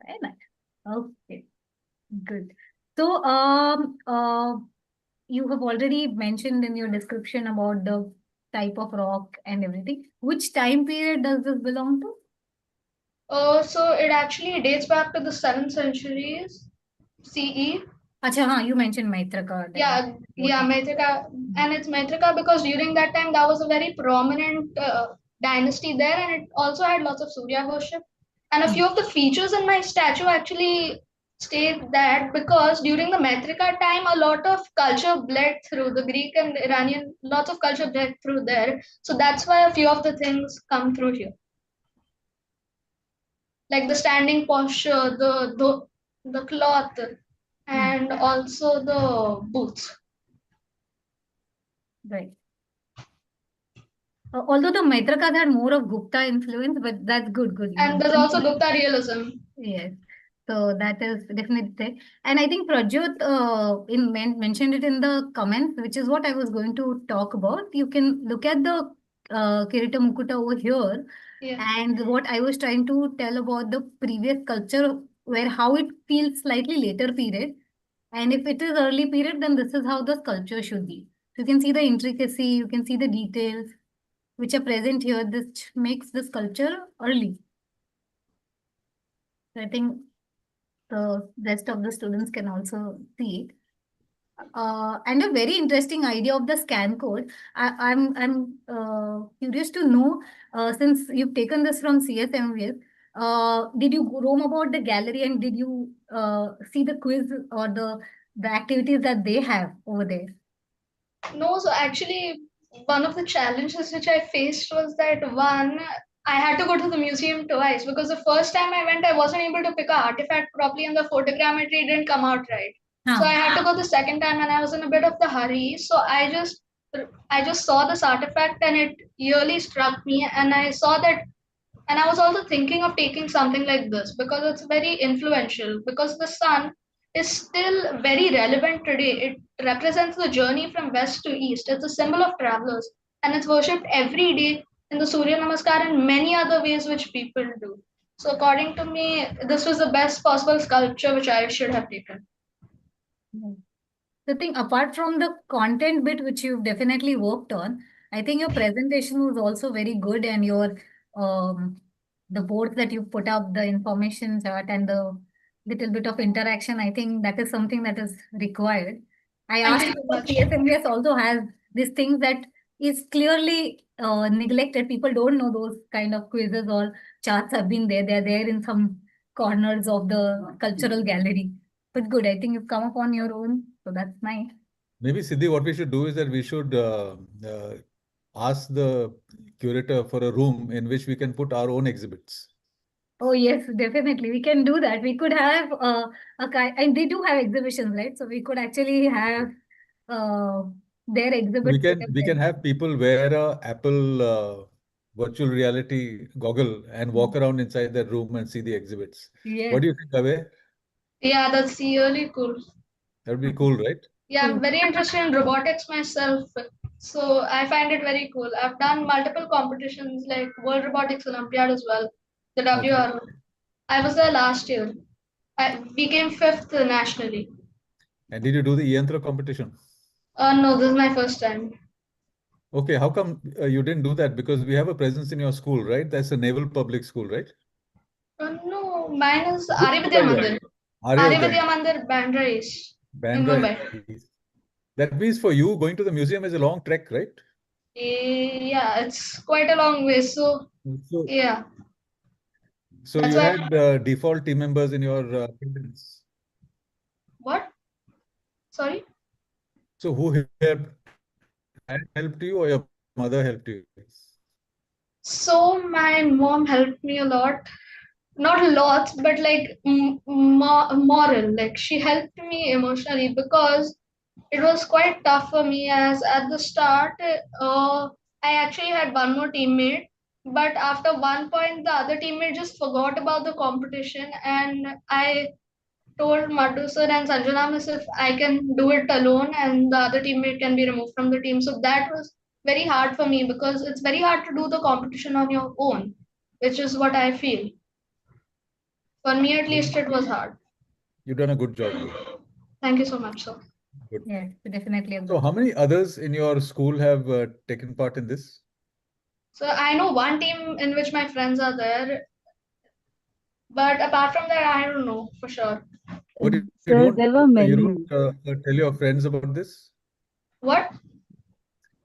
very nice. Okay, good. So you have already mentioned in your description about the type of rock and everything. Which time period does this belong to? So it actually dates back to the 7th centuries CE. Acha, you mentioned Maitraka. Yeah, Maitrika, and it's Maitrika because during that time that was a very prominent dynasty there, and it also had lots of Surya worship. And a few of the features in my statue actually state that because during the Maitrika time, a lot of culture bled through the Greek and Iranian, lots of culture bled through there. So that's why a few of the things come through here. like the standing posture, the cloth, and also the boots. Right. Although the Maitrakas had more of Gupta influence, but that's good. And there's also Gupta realism. Yes. So that is definitely there. And I think Prajot mentioned it in the comments, which is what I was going to talk about. You can look at the Kirita Mukuta over here. Yeah. And what I was trying to tell about the previous culture, where how it feels slightly later period. And if it is early period, then this is how the sculpture should be. So you can see the intricacy, you can see the details which are present here. This makes the sculpture early. So I think the rest of the students can also see it. And a very interesting idea of the scan code. I'm curious to know, since you've taken this from CSMVS, did you roam about the gallery and did you see the quiz or the activities that they have over there? No, so actually, one of the challenges which I faced was that one, I had to go to the museum twice because the first time I went, I wasn't able to pick an artifact properly and the photogrammetry didn't come out right. So I had to go the second time and I was in a bit of the hurry. So I just saw this artifact and it really struck me and I saw that, and I was also thinking of taking something like this because it's very influential, because the sun is still very relevant today. It represents the journey from west to east. It's a symbol of travelers and it's worshipped every day in the Surya Namaskar and many other ways which people do. So according to me, this was the best possible sculpture which I should have taken. The thing, apart from the content bit, which you've definitely worked on, I think your presentation was also very good, and your the boards that you put up, the information chart, and the little bit of interaction, I think that is something that is required. I Thank asked you you so if much. CSMVS also has these things that is clearly neglected. People don't know those kind of quizzes or charts have been there. They're there in some corners of the cultural gallery. But good, I think you've come up on your own, so that's nice. Maybe, Siddhi, what we should do is that we should ask the curator for a room in which we can put our own exhibits. Oh yes, definitely. We can do that. We could have a kind, and they do have exhibitions, right? So we could actually have uh, their exhibits. We can have people wear a Apple virtual reality goggle and walk around inside that room and see the exhibits. Yes. What do you think, Ave? Yeah, that's really cool. That would be cool, right? Yeah, I'm very interested in robotics myself. So I find it very cool. I've done multiple competitions like World Robotics Olympiad as well, the WRO. I was there last year. We came fifth nationally. And did you do the e-Yantra competition? No, this is my first time. Okay, how come you didn't do that? Because we have a presence in your school, right? That's a naval public school, right? No, mine is Which Arya school Vidya are you Mandir. at? Arya Vidya Mandir, Bandra East in Bandra Mumbai. East. That means for you, going to the museum is a long trek, right? Yeah, it's quite a long way. So So, yeah. so That's you why. had default team members in your attendance. What? Sorry? So who helped you or your mother helped you? So my mom helped me a lot. Not lots, but like moral. Like she helped me emotionally because it was quite tough for me. As at the start, I actually had one more teammate, but after one point, the other teammate just forgot about the competition, and I told Madhu sir and Sanjana miss if I can do it alone, and the other teammate can be removed from the team. So that was very hard for me because it's very hard to do the competition on your own, which is what I feel. For me, at least, it was hard. You've done a good job, though. Thank you so much, sir. Good. Yes, definitely. So how many others in your school have taken part in this? So I know one team in which my friends are there, but apart from that, I don't know for sure. But you Sir, there were many. don't tell your friends about this? What?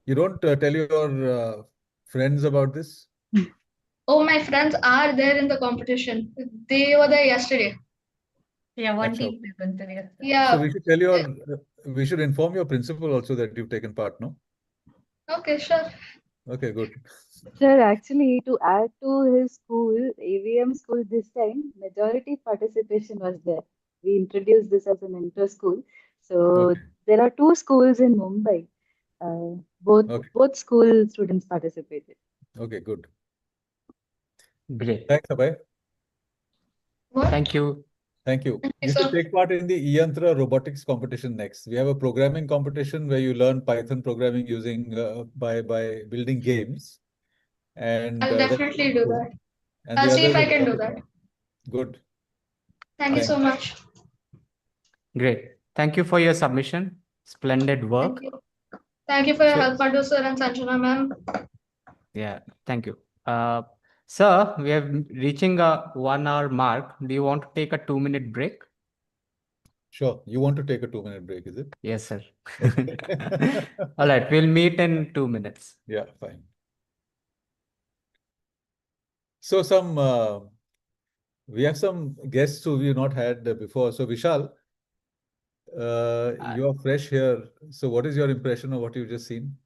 You don't tell your friends about this? Oh, my friends are there in the competition. They were there yesterday. Yeah, one Achha. team presented yesterday. Yeah. So we should tell your, we should inform your principal also that you've taken part, no? Okay, sure. Okay, good. Sir, actually, to add to his school, AVM school this time, majority participation was there. We introduced this as an inter-school. So Okay, there are two schools in Mumbai. Both okay, both school students participated. okay, good. Great. Thanks, Abhay. What? Thank you. Thank you. Thank you, You should sir. take part in the e-Yantra robotics competition next. We have a programming competition where you learn Python programming using by building games, and I'll that's definitely do cool. that. And I'll the see other if is a I can do robotic. that. Good. Thank you Thanks. so much. Great. Thank you for your submission. Splendid Thank work. you. Thank you for your So, help, Madhu sir and Sanjana ma'am. yeah, thank you. Sir, we are reaching a 1 hour mark. Do you want to take a 2 minute break? Sure. You want to take a 2 minute break, is it? Yes, sir. Okay. All right, we'll meet in 2 minutes. Yeah, fine. So we have some guests who we've not had before. So Vishal, I, you are fresh here. So what is your impression of what you've just seen?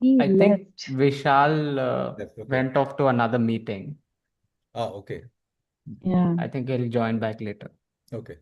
He I think left. Vishal Yes, okay. went off to another meeting. Okay. Yeah. I think he'll join back later. Okay.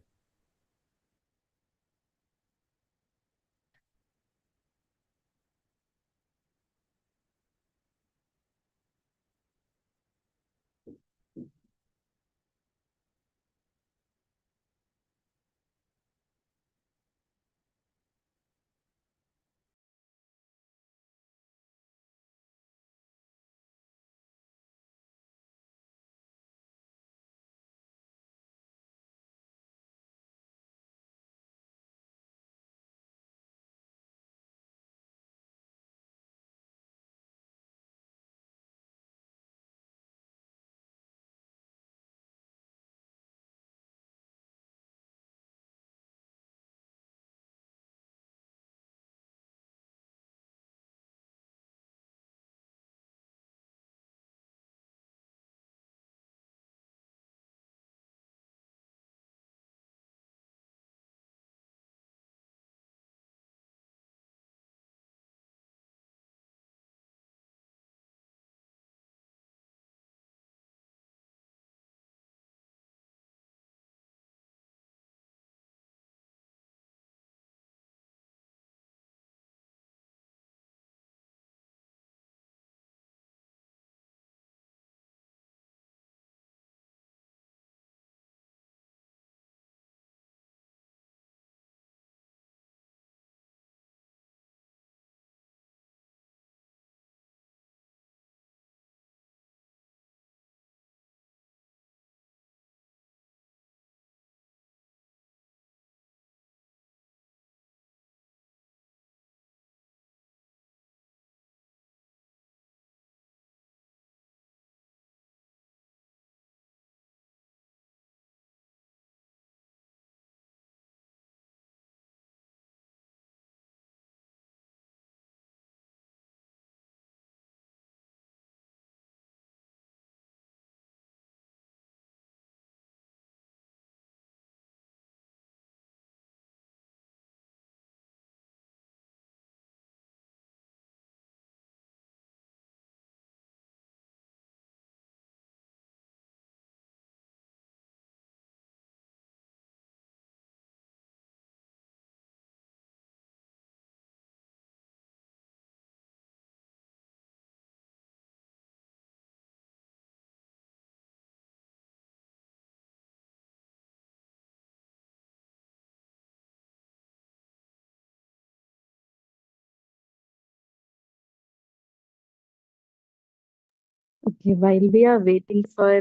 Okay, while we are waiting for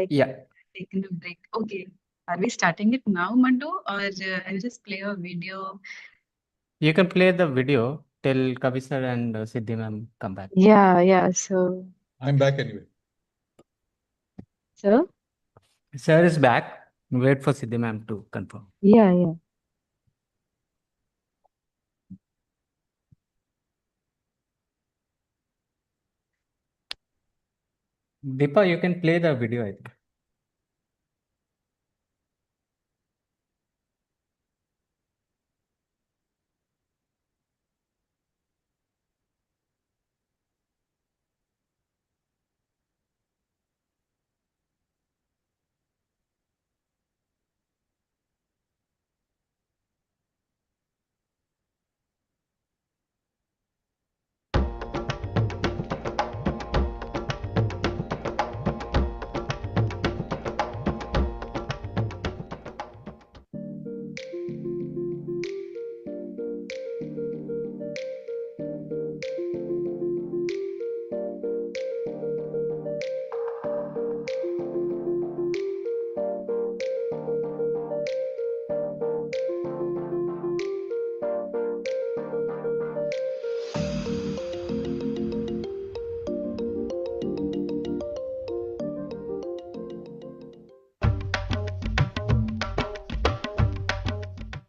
Yeah, taking a break. Okay, are we starting it now, Madhu, or I'll just play a video? you can play the video till Kavi sir and Siddhi ma'am come back. Yeah, yeah. So, I'm back anyway. sir, Sir is back. Wait for Siddhi ma'am to confirm. yeah, yeah. Deepa, you can play the video, I think.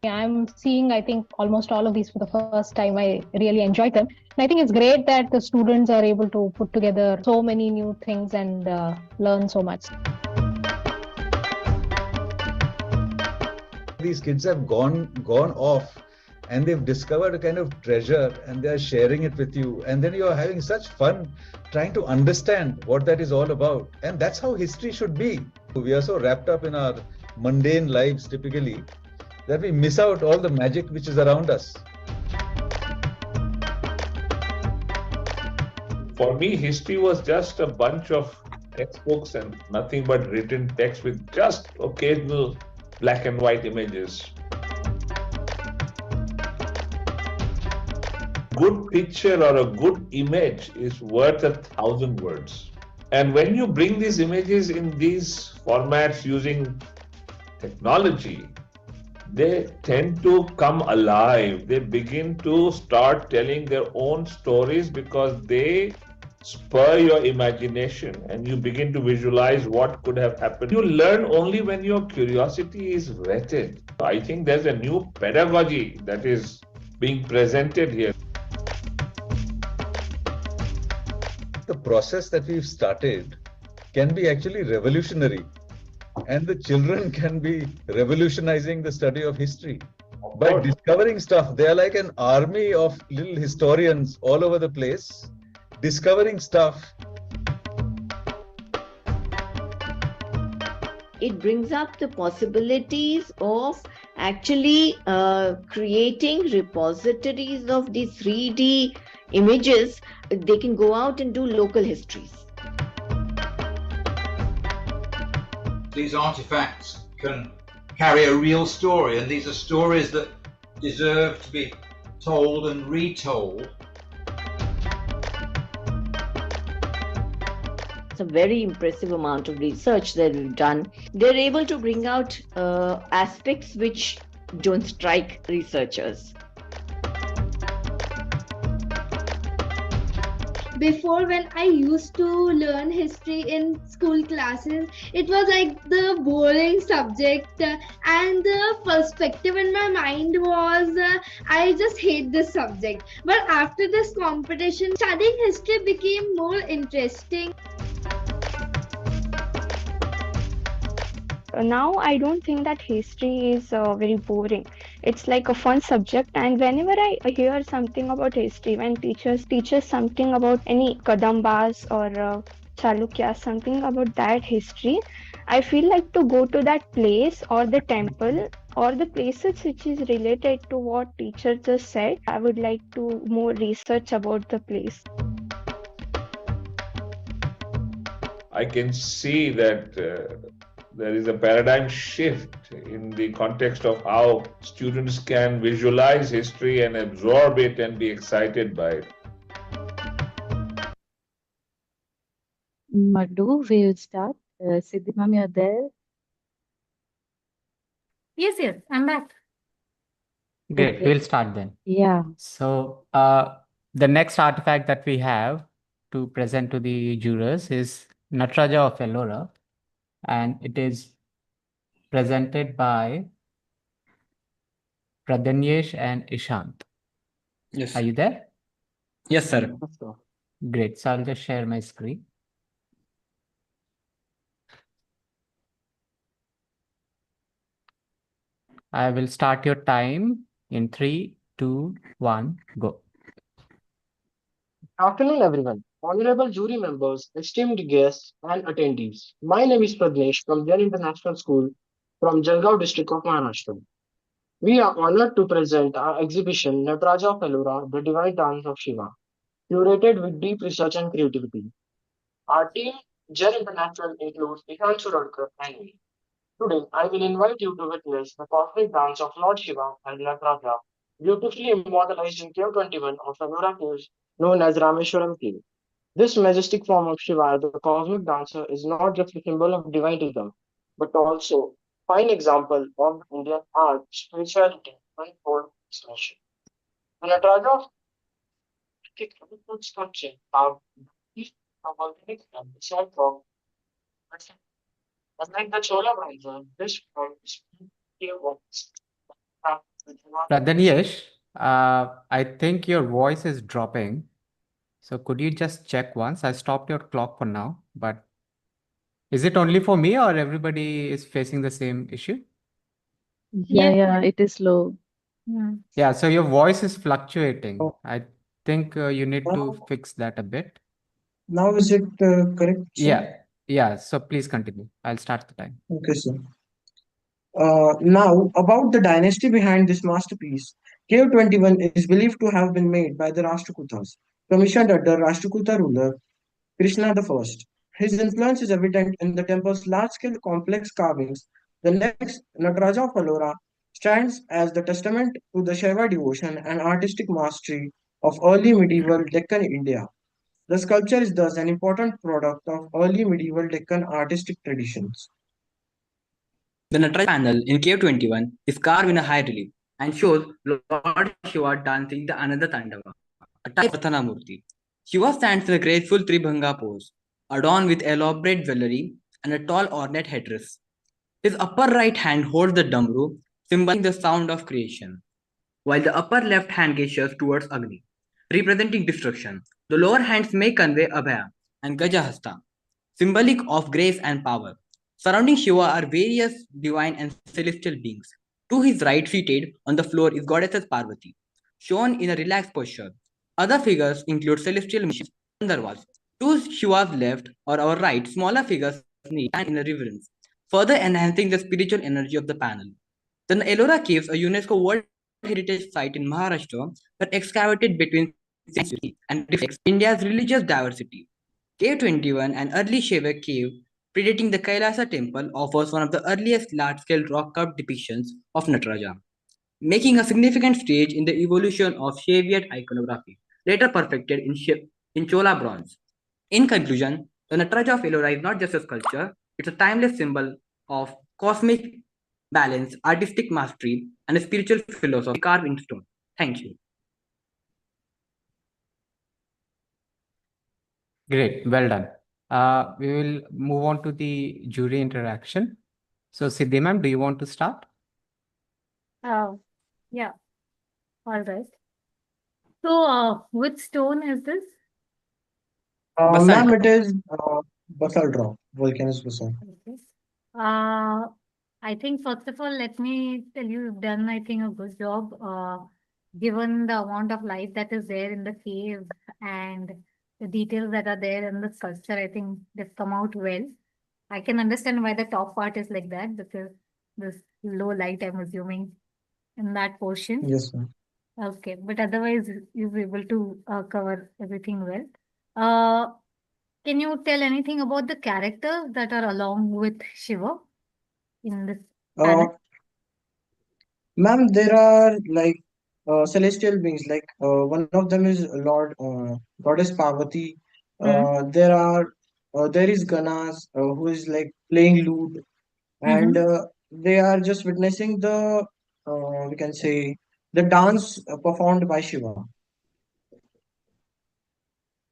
I'm seeing, I think, almost all of these for the first time. I really enjoyed them. And I think it's great that the students are able to put together so many new things and learn so much. These kids have gone off and they've discovered a kind of treasure and they're sharing it with you. And then you're having such fun trying to understand what that is all about. And that's how history should be. We are so wrapped up in our mundane lives typically that we miss out all the magic which is around us. For me, history was just a bunch of textbooks and nothing but written text with just occasional black and white images. Good picture or a good image is worth 1,000 words. And when you bring these images in these formats using technology, they tend to come alive. They begin to start telling their own stories because they spur your imagination and you begin to visualize what could have happened. You learn only when your curiosity is whetted. I think there's a new pedagogy that is being presented here. The process that we've started can be actually revolutionary. And the children can be revolutionizing the study of history. By discovering stuff, they are like an army of little historians all over the place, discovering stuff. It brings up the possibilities of actually creating repositories of these 3D images. They can go out and do local histories. These artifacts can carry a real story, and these are stories that deserve to be told and retold. It's a very impressive amount of research that we've done. They're able to bring out aspects which don't strike researchers. Before, when I used to learn history in school classes, it was like the boring subject, and the perspective in my mind was I just hate this subject. But after this competition, studying history became more interesting. Now I don't think that history is very boring. It's like a fun subject, and whenever I hear something about history, when teachers teach us something about any Kadambas or Chalukyas, something about that history, I feel like to go to that place or the temple or the places which is related to what teacher just said. I would like to more research about the place. I can see that there is a paradigm shift in the context of how students can visualize history and absorb it and be excited by it. Madhu, we will start. Siddhi ma'am, you're there? Yes, I'm back. Great, Okay. we'll start then. Yeah. So the next artifact that we have to present to the jurors is Nataraja of Ellora, and it is presented by Pradhanyesh and Ishant. Yes. Are you there? Yes, sir. Great. So I'll just share my screen. I will start your time in 3, 2, 1, go. Afternoon, everyone. Honorable jury members, esteemed guests, and attendees. My name is Pradnesh from Jain International School from Jalgaon district of Maharashtra. We are honored to present our exhibition Nataraja of Ellora, The Divine Dance of Shiva, curated with deep research and creativity. Our team, Jain International, includes Ikhan Surodkar and me. Today, I will invite you to witness the cosmic dance of Lord Shiva and Nataraja, beautifully immortalized in Cave 21 of Ellora Caves, known as Rameshwaram Cave. This majestic form of Shiva, the cosmic dancer, is not just a symbol of divine, but also fine example of Indian art, spirituality, and world expression. The Nataraja of sculpture are volcanic and basalt rock. Unlike the Chola bronzer, this form is cave walls. Pradhanesh, I think your voice is dropping. So could you just check once? I stopped your clock for now, but is it only for me or everybody is facing the same issue? Yeah, it is low. Yeah, so your voice is fluctuating. Oh, I think you need to now, fix that a bit. now is it correct, sir? Yeah. So please continue. I'll start the time. Okay, sir. Now, about the dynasty behind this masterpiece, Cave 21 is believed to have been made by the Rashtrakutas, commissioned under Rashtrakuta ruler Krishna the First. His influence is evident in the temple's large-scale complex carvings. The next, Nataraja of Ellora, stands as the testament to the Shaiva devotion and artistic mastery of early medieval Deccan India. The sculpture is thus an important product of early medieval Deccan artistic traditions. The Nataraja panel in Cave 21 is carved in a high relief and shows Lord Shiva dancing the Ananda Tandava, a type of Prathana Murti. Shiva stands in a graceful Tribhanga pose, adorned with elaborate jewelry and a tall ornate headdress. His upper right hand holds the damru, symbolizing the sound of creation, while the upper left hand gestures towards Agni, representing destruction. The lower hands may convey Abhaya and Gajahasta, symbolic of grace and power. Surrounding Shiva are various divine and celestial beings. To his right, seated on the floor, is goddess Parvati, shown in a relaxed posture. Other figures include celestial Mishis and Gandharvas. To Shiva's left or our right, smaller figures stand in a reverence, further enhancing the spiritual energy of the panel. The Ellora Caves, a UNESCO World Heritage Site in Maharashtra that excavated between and reflects India's religious diversity. Cave 21, an early Shiva cave predating the Kailasa temple, offers one of the earliest large-scale rock-cut depictions of Nataraja, making a significant stage in the evolution of Shaivite iconography, later perfected in Chola bronze. In conclusion, the Nataraja of Ellora is not just a sculpture, it's a timeless symbol of cosmic balance, artistic mastery, and a spiritual philosophy carved in stone. Thank you. Great, well done. We will move on to the jury interaction. So Siddhi ma'am, do you want to start? Yeah. All right. So, which stone is this? Ma'am, it is basalt rock, volcanic basalt. Okay. I think first of all, let me tell you, you've done, I think, a good job. Given the amount of light that is there in the cave and the details that are there in the sculpture, I think they've come out well. I can understand why the top part is like that because this low light, I'm assuming, in that portion. Yes, ma'am. Okay, but otherwise, you'll be able to cover everything well. Uh, can you tell anything about the characters that are along with Shiva in this Uh, panel? Ma'am, there are like celestial beings. Like one of them is Lord Goddess Parvati. There is Ganas who is like playing lute, and they are just witnessing the we can say the dance performed by Shiva.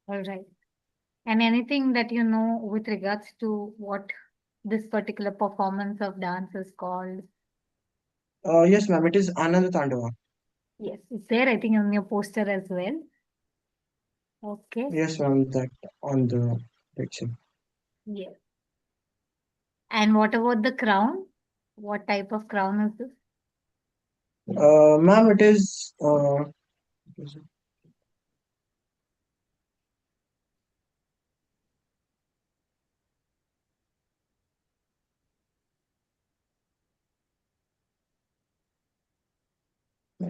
All right. And anything that you know with regards to what this particular performance of dance is called? Yes, ma'am, it is Ananda Tandava. Yes, it's there, I think, on your poster as well. Okay. Yes, ma'am, that on the picture. Yes. And what about the crown? What type of crown is this? Ma'am, it is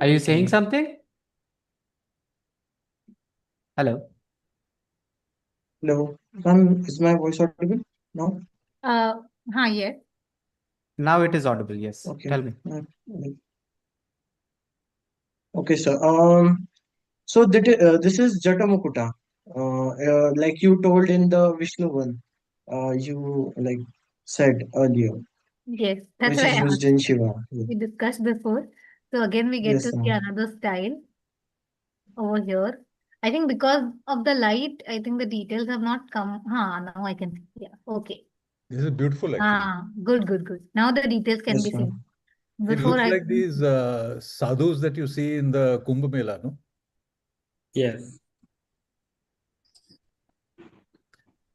Are you saying something? Hello. Hello, ma'am, is my voice audible now? Yes. Now it is audible. Yes. Okay. Tell me. Okay, sir. So this is Jatamukuta. Like you told in the Vishnu one, you like said earlier, Yes, that's which why is I used asked. in Shiva. We discussed before. So again, we get to Yes, see ma'am. another style over here. I think because of the light, I think the details have not come. Now I can see. Yeah, okay. This is beautiful, actually. Good. Now the details can be Yes, seen. ma'am. It before looks I. like these sadhus that you see in the Kumbh Mela, no? Yes.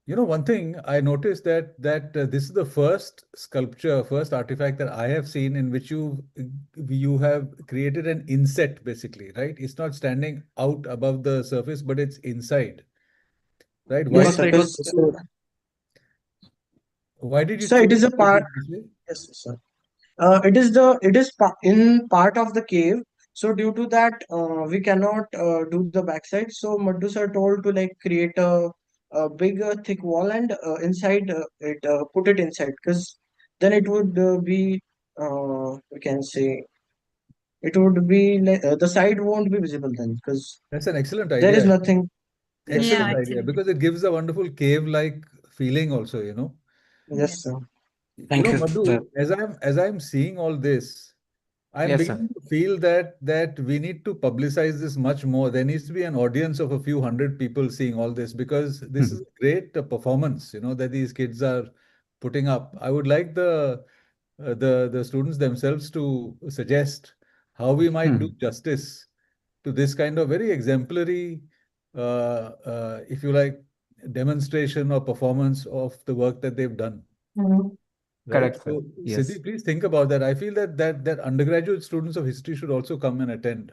You know, one thing I noticed that this is the first sculpture, first artifact that I have seen in which you have created an inset, basically, right? It's not standing out above the surface, but it's inside, right? Yes, sir. It is. Why did you So it choose is a to keep part. it this way? Yes, sir. It is in part of the cave. So due to that, we cannot do the backside. So Madhu sir told to like create a big thick wall and inside it put it inside because then it would be we can say it would be like the side won't be visible then because That's an excellent there is idea. nothing. Yes, Yeah, Excellent sir. idea, actually. because it gives a wonderful cave-like feeling also, you know. Yes, sir. You Thank know, you, sir. Madhu, as I'm seeing all this, I'm Yes, sir. beginning to feel that we need to publicize this much more. There needs to be an audience of a few hundred people seeing all this, because this is a great performance, you know, that these kids are putting up. I would like the students themselves to suggest how we might do justice to this kind of very exemplary, if you like, demonstration or performance of the work that they've done. Right. Correct, sir. So, Yes. Siddhi, please think about that. I feel that undergraduate students of history should also come and attend.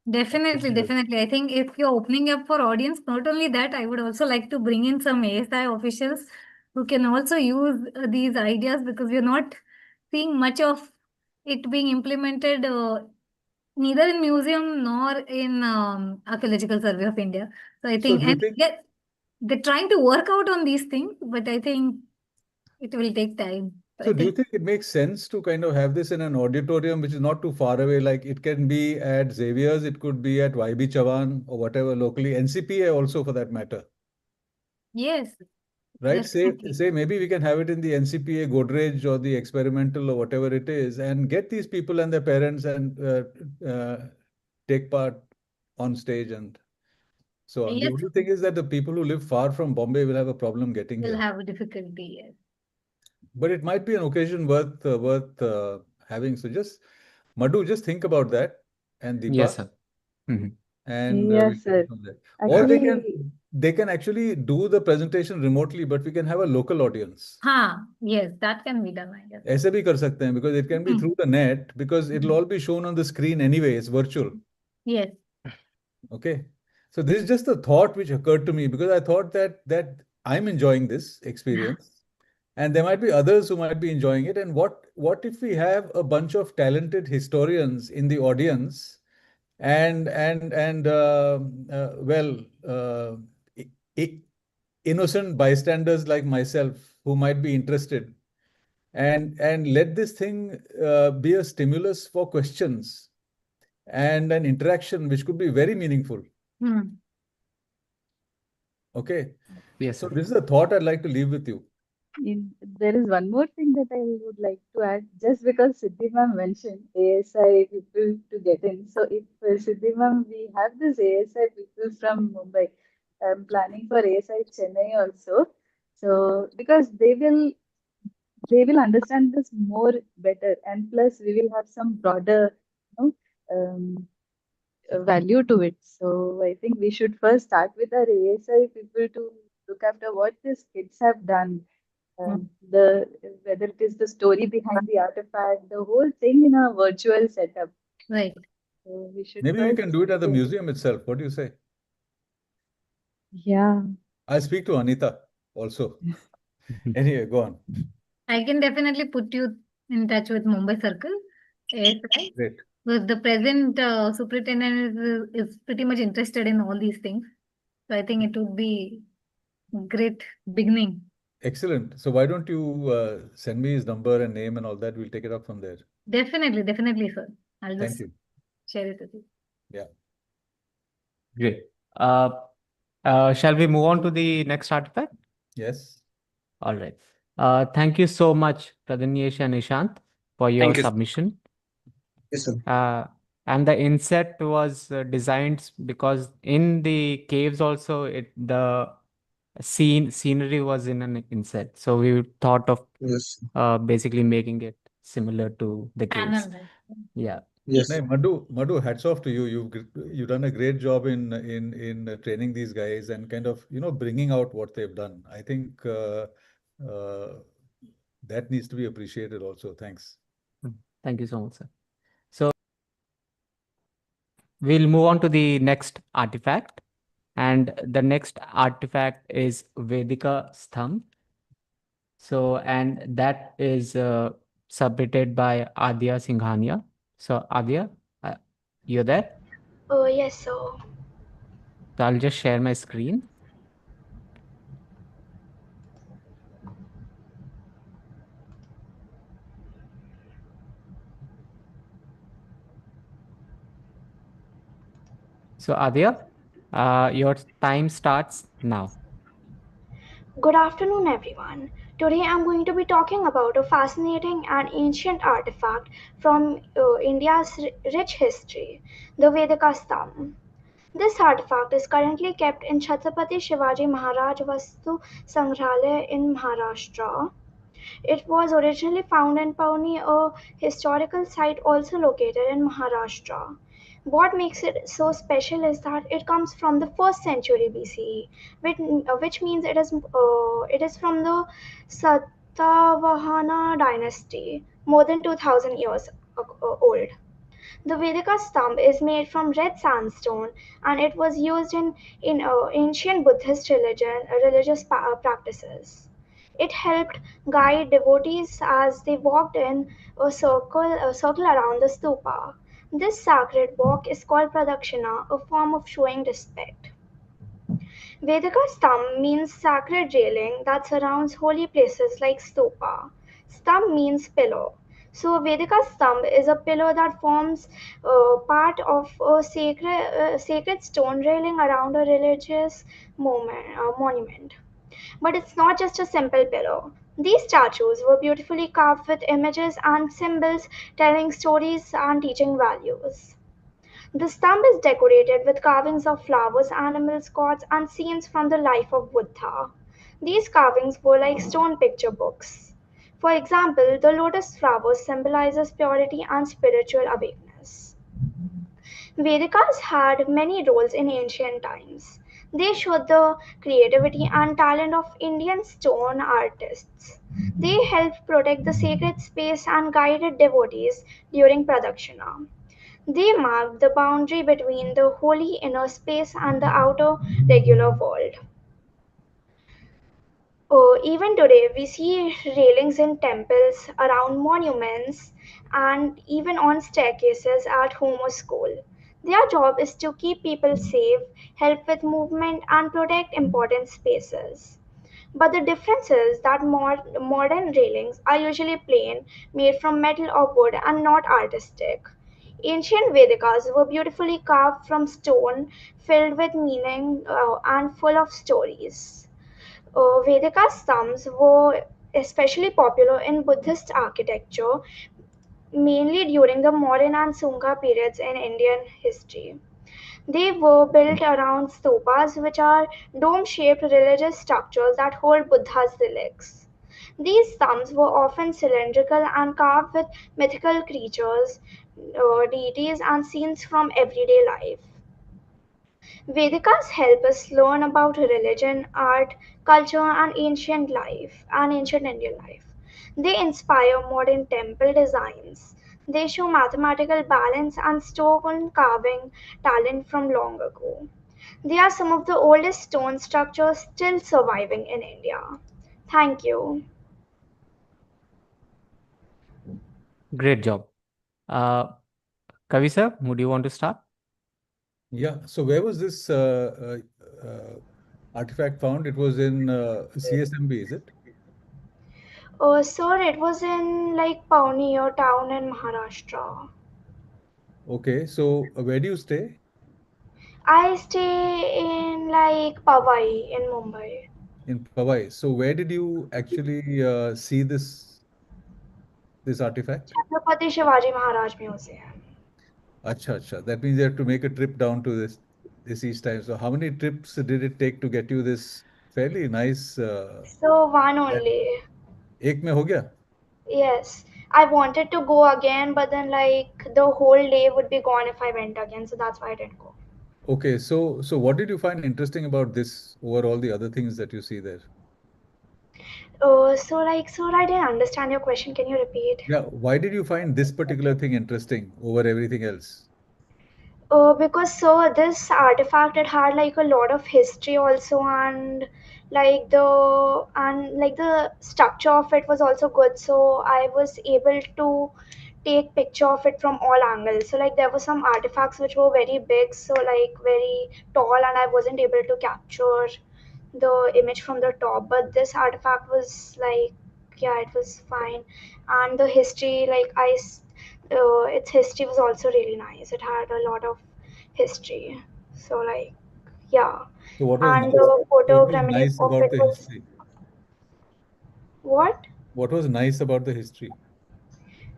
Definitely, Yes. definitely. I think if you're opening up for audience, not only that, I would also like to bring in some ASI officials who can also use these ideas, because we're not seeing much of it being implemented neither in museum nor in Archaeological Survey of India. So I So think, do you and think? they're trying to work out on these things, but I think it will take time. So I So do you think think it makes sense to kind of have this in an auditorium which is not too far away? Like it can be at Xavier's, it could be at YB Chavan or whatever locally, NCPA also for that matter. yes, Right? definitely. Say maybe we can have it in the NCPA Godrej or the experimental or whatever it is, and get these people and their parents and take part on stage and so on. The Yes, only thing is that the people who live far from Bombay will have a problem getting we'll here. have a difficulty. Yes. But it might be an occasion worth having. So just Madhu, just think about that, and Yes, Deepa, sir. and we'll Yes, take it sir. from there. Or Actually, they can actually do the presentation remotely, but we can have a local audience. हाँ, yes, that can be done, I guess. ऐसे भी कर सकते हैं, because it can be through the net, because it'll all be shown on the screen anyway. It's virtual. Yes. Okay. So this is just a thought which occurred to me, because I thought that I'm enjoying this experience, and there might be others who might be enjoying it. And what if we have a bunch of talented historians in the audience, and i- i- innocent bystanders like myself who might be interested, and let this thing be a stimulus for questions and an interaction which could be very meaningful. Hmm. Okay. Yes, So sir. this is a thought I'd like to leave with you. there is one more thing that I would like to add, just because Siddhi ma'am mentioned ASI people to get in. So if Siddhi ma'am, we have this ASI people from Mumbai. I'm planning for ASI Chennai also. So because they will understand this more better, and plus we will have some broader, value to it. So I think we should first start with our ASI people to look after what these kids have done, the whether it is the story behind the artifact, the whole thing in a virtual setup. Right. So we should Maybe we first, can do it at the museum itself. What do you say? yeah. I'll speak to Anita also. Anyway, go on. I can definitely put you in touch with Mumbai Circle. ASI. Great. With the present superintendent is pretty much interested in all these things. So I think it would be great beginning. Excellent. So why don't you send me his number and name and all that? We'll take it up from there. Definitely, sir. I'll Thank just you. share it with you. Yeah. Great. Shall we move on to the next artifact? Yes. All right. Thank you so much, Pradhanesh and Ishant, for your Thank you. submission. Yes, sir. And the inset was designed because in the caves also the scenery was in an inset. So we thought of Yes. basically making it similar to the Panel, gates. right? Yeah. Yes. No, Madhu, hats off to you. You've done a great job in training these guys and kind of bringing out what they've done. I think uh, that needs to be appreciated also. Thanks. Thank you so much, sir. So we'll move on to the next artifact, and the next artifact is Vedika Sthamb. So, and that is submitted by Adya Singhania. So, Adya, you're there? Oh, yes, so So I'll just share my screen. So, Adya, your time starts now. good afternoon, everyone. Today I'm going to be talking about a fascinating and ancient artifact from India's rich history, the Vedika Stambh. This artifact is currently kept in Chhatrapati Shivaji Maharaj Vastu Sangrahalaya in Maharashtra. It was originally found in Pauni, a historical site also located in Maharashtra. What makes it so special is that it comes from the 1st century BCE, which means it is from the Satavahana dynasty, more than 2000 years old. The Vedika stump is made from red sandstone, and it was used in ancient Buddhist practices. It helped guide devotees as they walked in a circle around the stupa. This sacred walk is called pradakshina, a form of showing respect. Vedika Stam means sacred railing that surrounds holy places like stupa. Stam means pillar. So Vedika Stam is a pillar that forms part of a sacred stone railing around a religious monument. But it's not just a simple pillar. These statues were beautifully carved with images and symbols telling stories and teaching values. The stump is decorated with carvings of flowers, animals, gods, and scenes from the life of Buddha. These carvings were like stone picture books. For example, the lotus flower symbolizes purity and spiritual awakeness. Vedikas had many roles in ancient times. They showed the creativity and talent of Indian stone artists. They helped protect the sacred space and guided devotees during Pradakshina. They marked the boundary between the holy inner space and the outer regular world. Even today, we see railings in temples, around monuments, and even on staircases at home or school. Their job is to keep people safe, help with movement, and protect important spaces. But the difference is that modern railings are usually plain, made from metal or wood, and not artistic. Ancient Vedikas were beautifully carved from stone, filled with meaning and full of stories. Vedika stumps were especially popular in Buddhist architecture, mainly during the modern and Sunga periods in Indian history. They were built around stupas, which are dome shaped religious structures that hold Buddha's relics. These stumps were often cylindrical and carved with mythical creatures, deities, and scenes from everyday life. Vedikas help us learn about religion, art, culture, and ancient Indian life. They inspire modern temple designs. They show mathematical balance and stone carving talent from long ago. They are some of the oldest stone structures still surviving in India. Thank you. Great job. Uh, Kavi sir, would you want to start? Yeah. So where was this artifact found? It was in CSMB, is it? Sir, it was in like Pauni, a town in Maharashtra. Okay. So where do you stay? I stay in like Powai in Mumbai. In Powai. So where did you actually see this artifact? Chhatrapati Shivaji Maharaj Museum. Acha, acha. That means you have to make a trip down to this each time. So how many trips did it take to get you this fairly nice So one that only. एक में हो गया? Yes. I wanted to go again, but then like the whole day would be gone if I went again, so that's why I didn't go. Okay, so what did you find interesting about this over all the other things that you see there? So like, sir, I didn't understand your question. Can you repeat? Yeah, why did you find this particular thing interesting over everything else? Because so this artifact it had like a lot of history also, and like the structure of it was also good. So I was able to take picture of it from all angles. So like there were some artifacts which were very big, so like very tall, and I wasn't able to capture the image from the top. But this artifact was like, yeah, it was fine, and the history, its history was also really nice. It had a lot of history. So like, yeah, So what was and nice? the What was photogrammetry nice of about it the was history? what? What was nice about the history?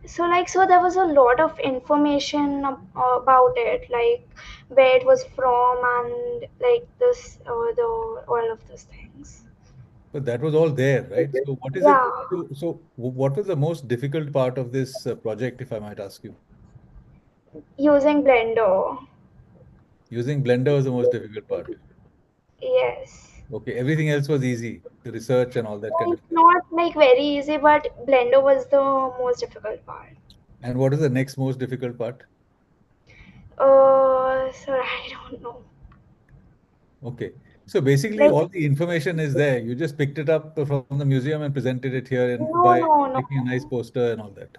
So like, so there was a lot of information about it, like where it was from, and like this, the all of those things. But that was all there, right? So what is it? Yeah, What was the most difficult part of this project, if I might ask you? using Blender. Using Blender was the most difficult part. Yes. Okay, everything else was easy, the research and all that kind of It's stuff. not like very easy, but Blender was the most difficult part. And what is the next most difficult part? So I don't know. Okay. So basically, Like, all the information is there. You just picked it up from the museum and presented it here no, by no, no. making a nice poster and all that.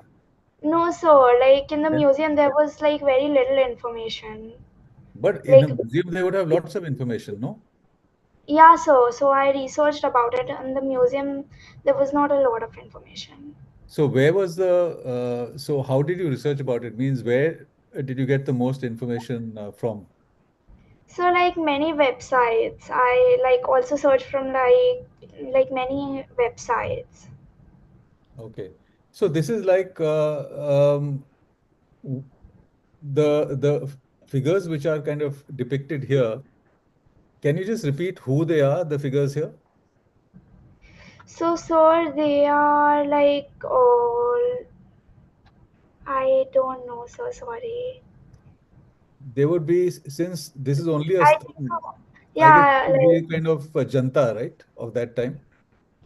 No, sir. Like in the Then, museum, there was like very little information. but in Like, a museum, they would have lots of information, no? yeah, sir. So I researched about it. In the museum, there was not a lot of information. So where was so how did you research about it? Means where did you get the most information from? So like many websites, I like also searched from like many websites. Okay. So this is like w- the figures which are kind of depicted here. Can you just repeat who they are, the figures here? So sir, they are like all. I don't know, sir. Sorry. They would be, since this is only a I think stone, so. I guess it Yeah, would be like kind of a janta, right, of that time.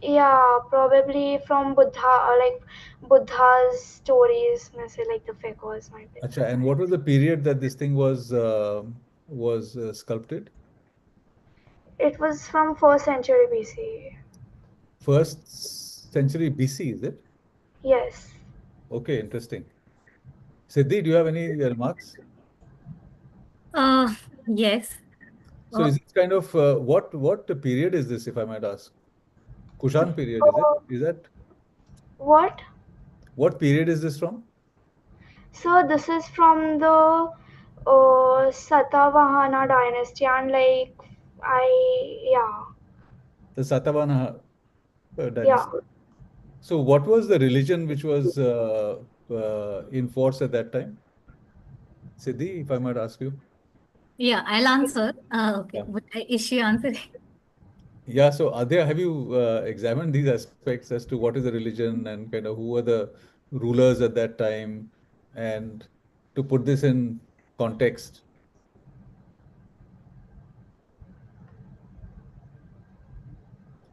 yeah, probably from Buddha, like Buddha's stories, maybe like the figures might be Acha, like and that. what was the period that this thing was sculpted? It was from first century BC. First century BC, is it? Yes. Okay, interesting. Siddhi, do you have any remarks? Uh, yes. So is it kind of what period is this, if I might ask? Kushan period, is it? Uh, Is that what? what period is this from? So this is from the Satavahana dynasty, and like yeah, The Satavahana yeah. dynasty. So what was the religion which was in force at that time? Siddhi, if I might ask you. Yeah, I'll answer. Okay, Yeah. but is she answering? Yeah, so Adya, have you examined these aspects as to what is the religion and kind of who were the rulers at that time? And to put this in context,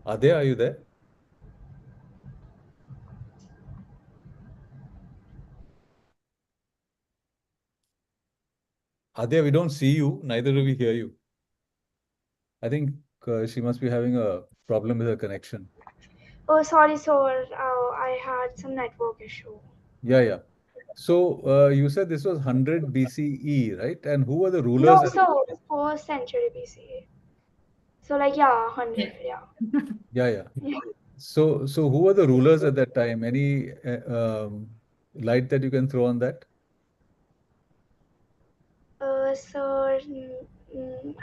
Adya, are you there? Adya, we don't see you, neither do we hear you. I think she must be having a problem with her connection. Oh, sorry, sir. I had some network issue. Yeah, yeah. So you said this was 100 BCE, right? And who were the No, rulers? so first century BC. So like yeah, Yeah. 100, yeah. Yeah, yeah. Yeah. So who were the rulers at that time? Any light that you can throw on that? Sir,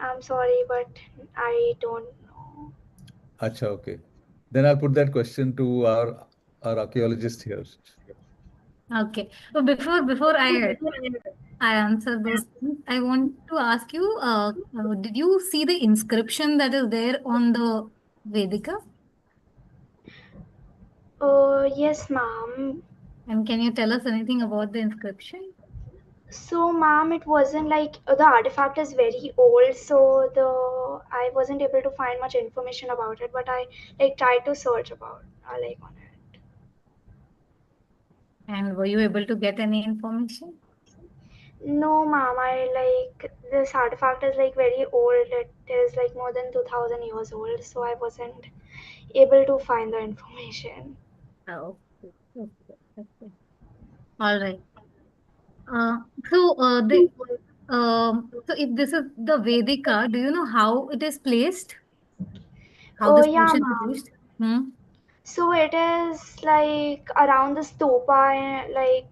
I'm sorry, but I don't know. Acha, okay. Then I'll put that question to our archaeologist here. Okay. So before I answer those things, I want to ask you, did you see the inscription that is there on the Vedika? Yes, ma'am. And can you tell us anything about the inscription? So, ma'am, it wasn't like the artifact is very old, so the I wasn't able to find much information about it, but I like tried to search about like on it. And were you able to get any information? No, ma'am, I like this artifact is like very old. It is like more than 2000 years old, so I wasn't able to find the information. Oh, okay. All right. Uh, so if this is the Vedika, do you know how it is placed? How Oh this yeah, portion is ma'am. placed? Hmm? So it is like around the stupa, like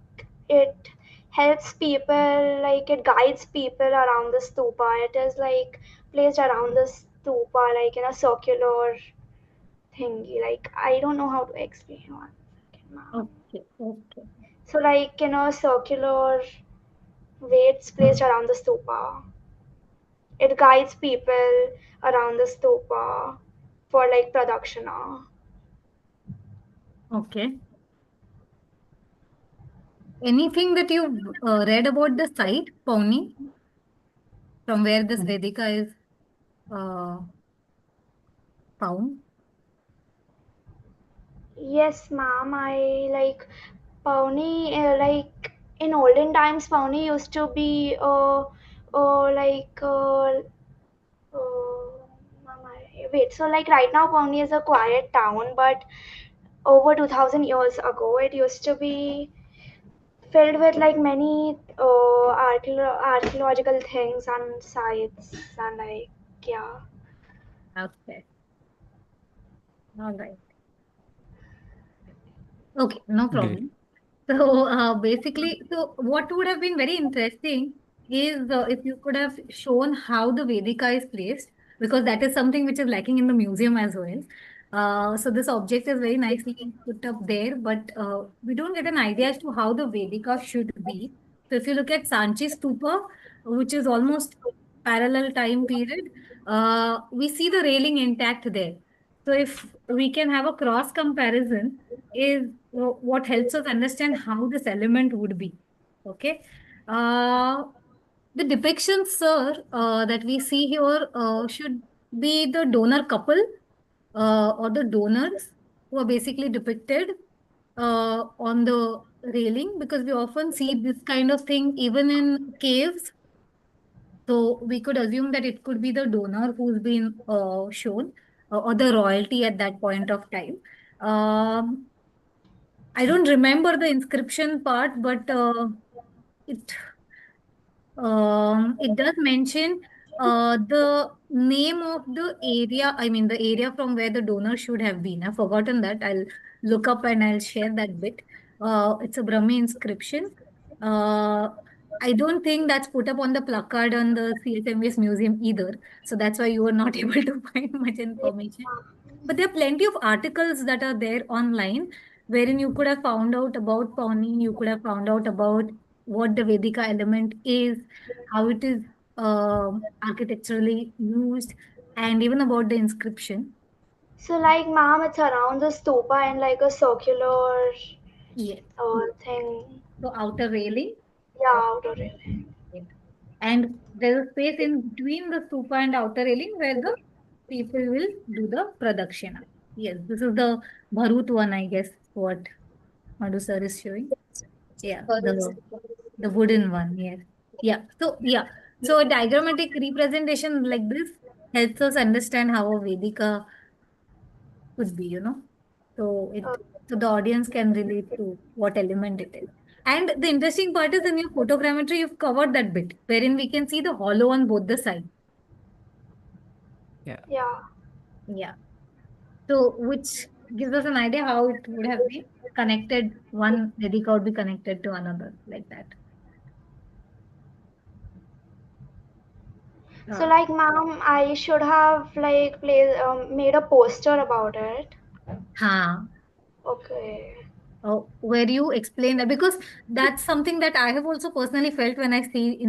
it helps people, like it guides people around the stupa. It is like placed around the stupa, like in a circular thingy. Like I don't know how to explain one. Okay. So like in a circular way, it's placed around the stupa. It guides people around the stupa for like pradakshina. Okay. Anything that you've read about the site, Pawnee, from where this Vedika is uh, found? Yes, ma'am. I like Pawnee. Like in olden times, Pawnee used to be like ma'am, wait. So like right now, Pawnee is a quiet town, but over 2000 years ago, it used to be filled with like many archaeological things and sites and like yeah. Okay. All right. Okay, no Great. problem. So basically, so what would have been very interesting is if you could have shown how the Vedika is placed, because that is something which is lacking in the museum as well. So this object is very nicely put up there, but we don't get an idea as to how the Vedika should be. So if you look at Sanchi Stupa, which is almost parallel time period, we see the railing intact there. So if we can have a cross comparison, is what helps us understand how this element would be. Okay. Uh, the depictions, sir, that we see here should be the donor couple or the donors who are basically depicted on the railing, because we often see this kind of thing even in caves. So we could assume that it could be the donor who's been shown or the royalty at that point of time. Um, I don't remember the inscription part, but it it does mention the name of the area. I mean, the area from where the donor should have been. I've forgotten that. I'll look up and I'll share that bit. It's a Brahmi inscription. Uh, I don't think that's put up on the placard on the CSMS museum either. So that's why you were not able to find much information. But there are plenty of articles that are there online wherein you could have found out about Pawnee, you could have found out about what the Vedika element is, how it is architecturally used, and even about the inscription. So like ma'am, it's around the stupa and like a circular Yes. thing. So outer railing. Yeah, outer railing. And there's a space in between the stupa and outer railing where the people will do the pradakshina. Yes, this is the Bharut one, I guess, what Madhu sir is showing. Yeah, the wooden one. Yes. Yeah. So yeah. So a diagrammatic representation like this helps us understand how a Vedika could be, so the audience can relate to what element it is. And the interesting part is in your photogrammetry, you've covered that bit wherein we can see the hollow on both the sides. Yeah. Yeah. Yeah. So which gives us an idea how it would have been connected. One Vedika would be connected to another like that. So like ma'am, I should have like made a poster about it. Ha. Okay. Where you explain that, because that's something that I have also personally felt when I see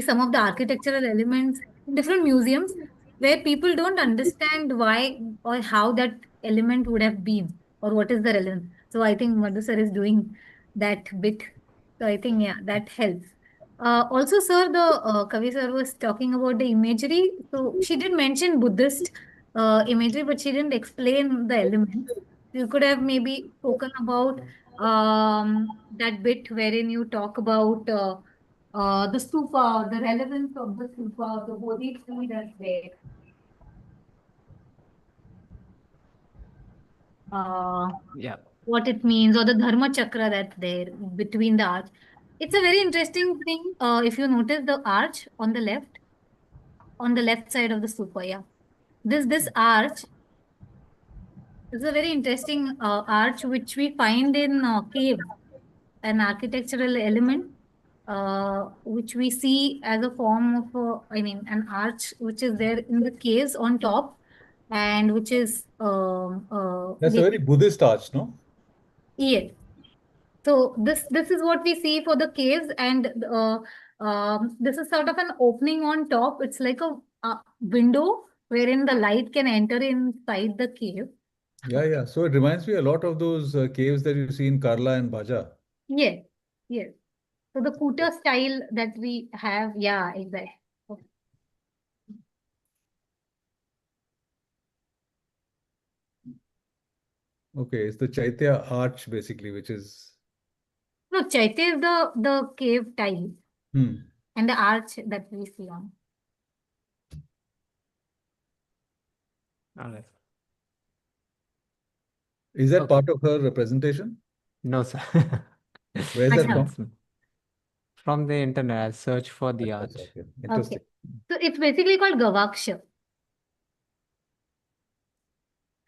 some of the architectural elements in different museums where people don't understand why or how that element would have been or what is the relevance. So I think Madhu sir is doing that bit. So I think, yeah, that helps. Also, sir, the Kavi sir was talking about the imagery. So she did mention Buddhist imagery, but she didn't explain the elements. You could have maybe spoken about that bit wherein you talk about the stupa, the relevance of the stupa, the Bodhi tree that's there. Yeah. What it means, or the dharma chakra that's there between the arch. It's a very interesting thing. If you notice the arch on the left side of the stupa, yeah, this arch is a very interesting arch which we find in caves, an architectural element which we see as a form of I mean an arch which is there in the caves on top, and which is That's a very Buddhist arch, no? yes. So this is what we see for the caves, and this is sort of an opening on top. It's like a window wherein the light can enter inside the cave. Yeah, yeah. So it reminds me a lot of those caves that you see in Karla and Baja. Yes, yes. So the Kuta style that we have, yeah, exactly. Okay. Okay, it's the Chaitya arch basically, which is. No, Chaitya is the cave tile Hmm. and the arch that we see on. All right. Is that Okay. part of her presentation? No, sir. Where is that from? That's from the internet. I'll search for the arch. Okay, Okay. interesting. So it's basically called Gavaksha.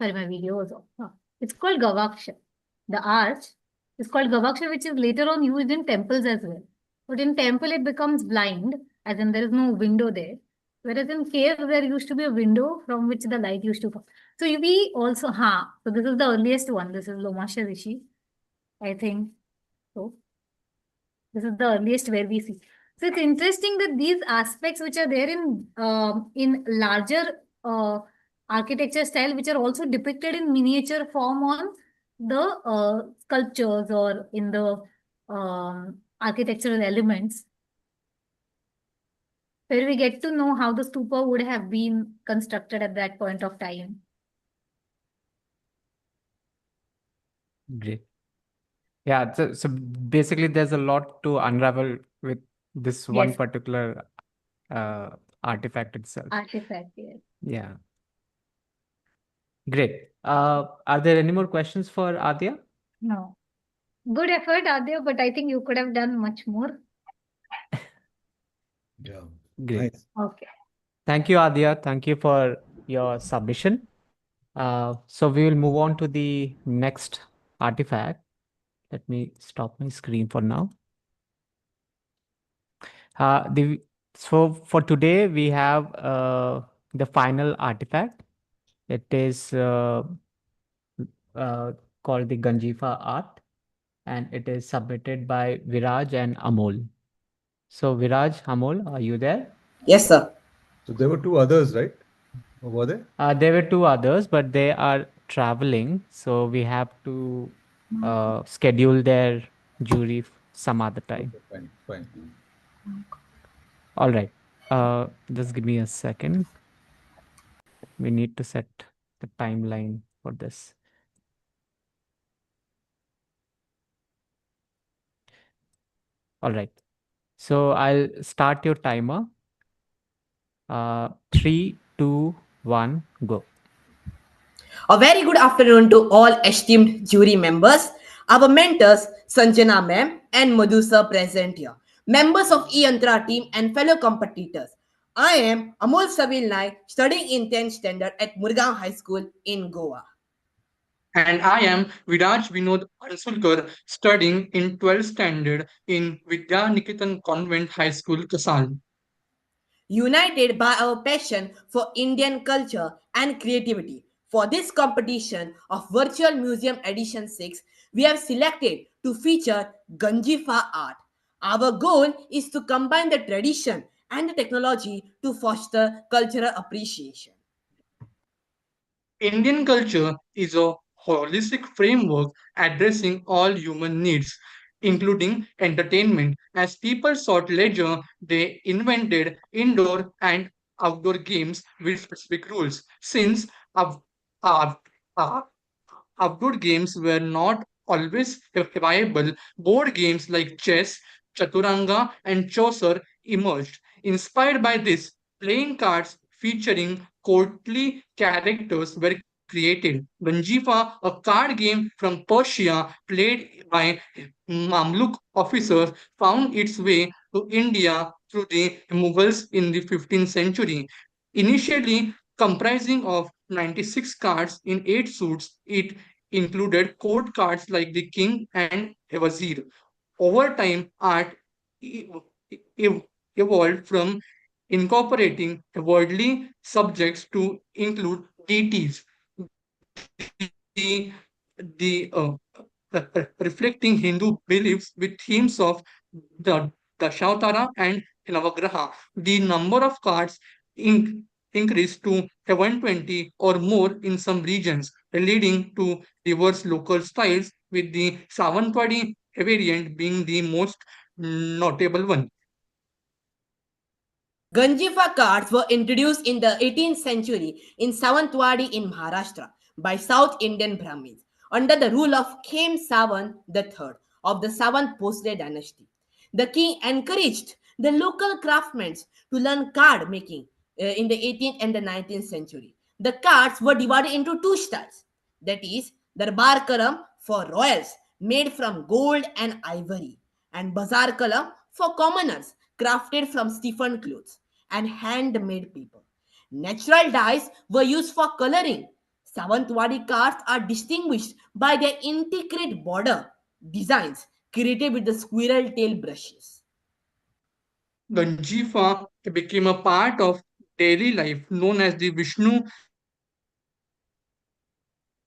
Sorry, my video was off. Oh, it's called Gavaksha. The arch is called Gavaksha, which is later on used in temples as well. But in temple, it becomes blind, as in there is no window there. Whereas in cave, there used to be a window from which the light used to come. So we also, so this is the earliest one. This is Lomasha Rishi, I think. So this is the earliest where we see. So it's interesting that these aspects which are there in larger architecture style, which are also depicted in miniature form on the sculptures or in the architectural elements, where we get to know how the stupa would have been constructed at that point of time. Great. Yeah, so basically there's a lot to unravel with this one Yes. particular artifact itself. Artifact, yes. Yeah. Great. Are there any more questions for Adya? No. Good effort, Adya, but I think you could have done much more. Yeah. Great. Nice. Okay. Thank you, Adya. Thank you for your submission. So we will move on to the next artifact. Let me stop my screen for now. So for today, we have the final artifact. It is called the Ganjifa art, and it is submitted by Viraj and Amol. So Viraj, Amol, are you there? Yes, sir. So there were two others, right? Or were there? There were two others, but they are traveling, so we have to schedule their jury some other time. Okay, fine. All right. Just give me a second. We need to set the timeline for this. All right. So I'll start your timer. 3, 2, 1, go. A very good afternoon to all esteemed jury members, our mentors Sanjana ma'am and Madhu sir present here, members of e-Yantra team and fellow competitors. I am Amol Savil Naik, studying in 10th standard at Murgaon High School in Goa. And I am Viraj Vinod Ansulkar, studying in 12th standard in Vidya Niketan Convent High School, Kasal. United by our passion for Indian culture and creativity, for this competition of Virtual Museum Edition 6, we have selected to feature Ganjifa art. Our goal is to combine the tradition and the technology to foster cultural appreciation. Indian culture is a holistic framework addressing all human needs. including entertainment. As people sought leisure, they invented indoor and outdoor games with specific rules. Since out- out- out- outdoor games were not always viable, board games like chess, chaturanga, and chaucer emerged. Inspired by this, playing cards featuring courtly characters were created. Ganjifa, a card game from Persia played by Mamluk officers, found its way to India through the Mughals in the 15th century. Initially comprising of 96 cards in 8 suits, it included court cards like the king and a wazir. Over time, art e- evolved from incorporating worldly subjects to include deities. The reflecting Hindu beliefs with themes of the Dashavatara and Navagraha. The number of cards in, increased to 120 or more in some regions, leading to diverse local styles, with the Savantwadi variant being the most notable one. Ganjifa cards were introduced in the 18th century in Savantwadi in Maharashtra by South Indian Brahmins under the rule of Khem Savan III of the Savan Bhosle dynasty. The king encouraged the local craftsmen to learn card making in the 18th and the 19th century. The cards were divided into two styles, that is, Darbar Kalam for royals made from gold and ivory, and Bazar Kalam for commoners crafted from stiffened clothes and handmade paper. Natural dyes were used for coloring. Savantwadi cards are distinguished by their intricate border designs created with the squirrel tail brushes. Ganjifa became a part of daily life known as the Vishnu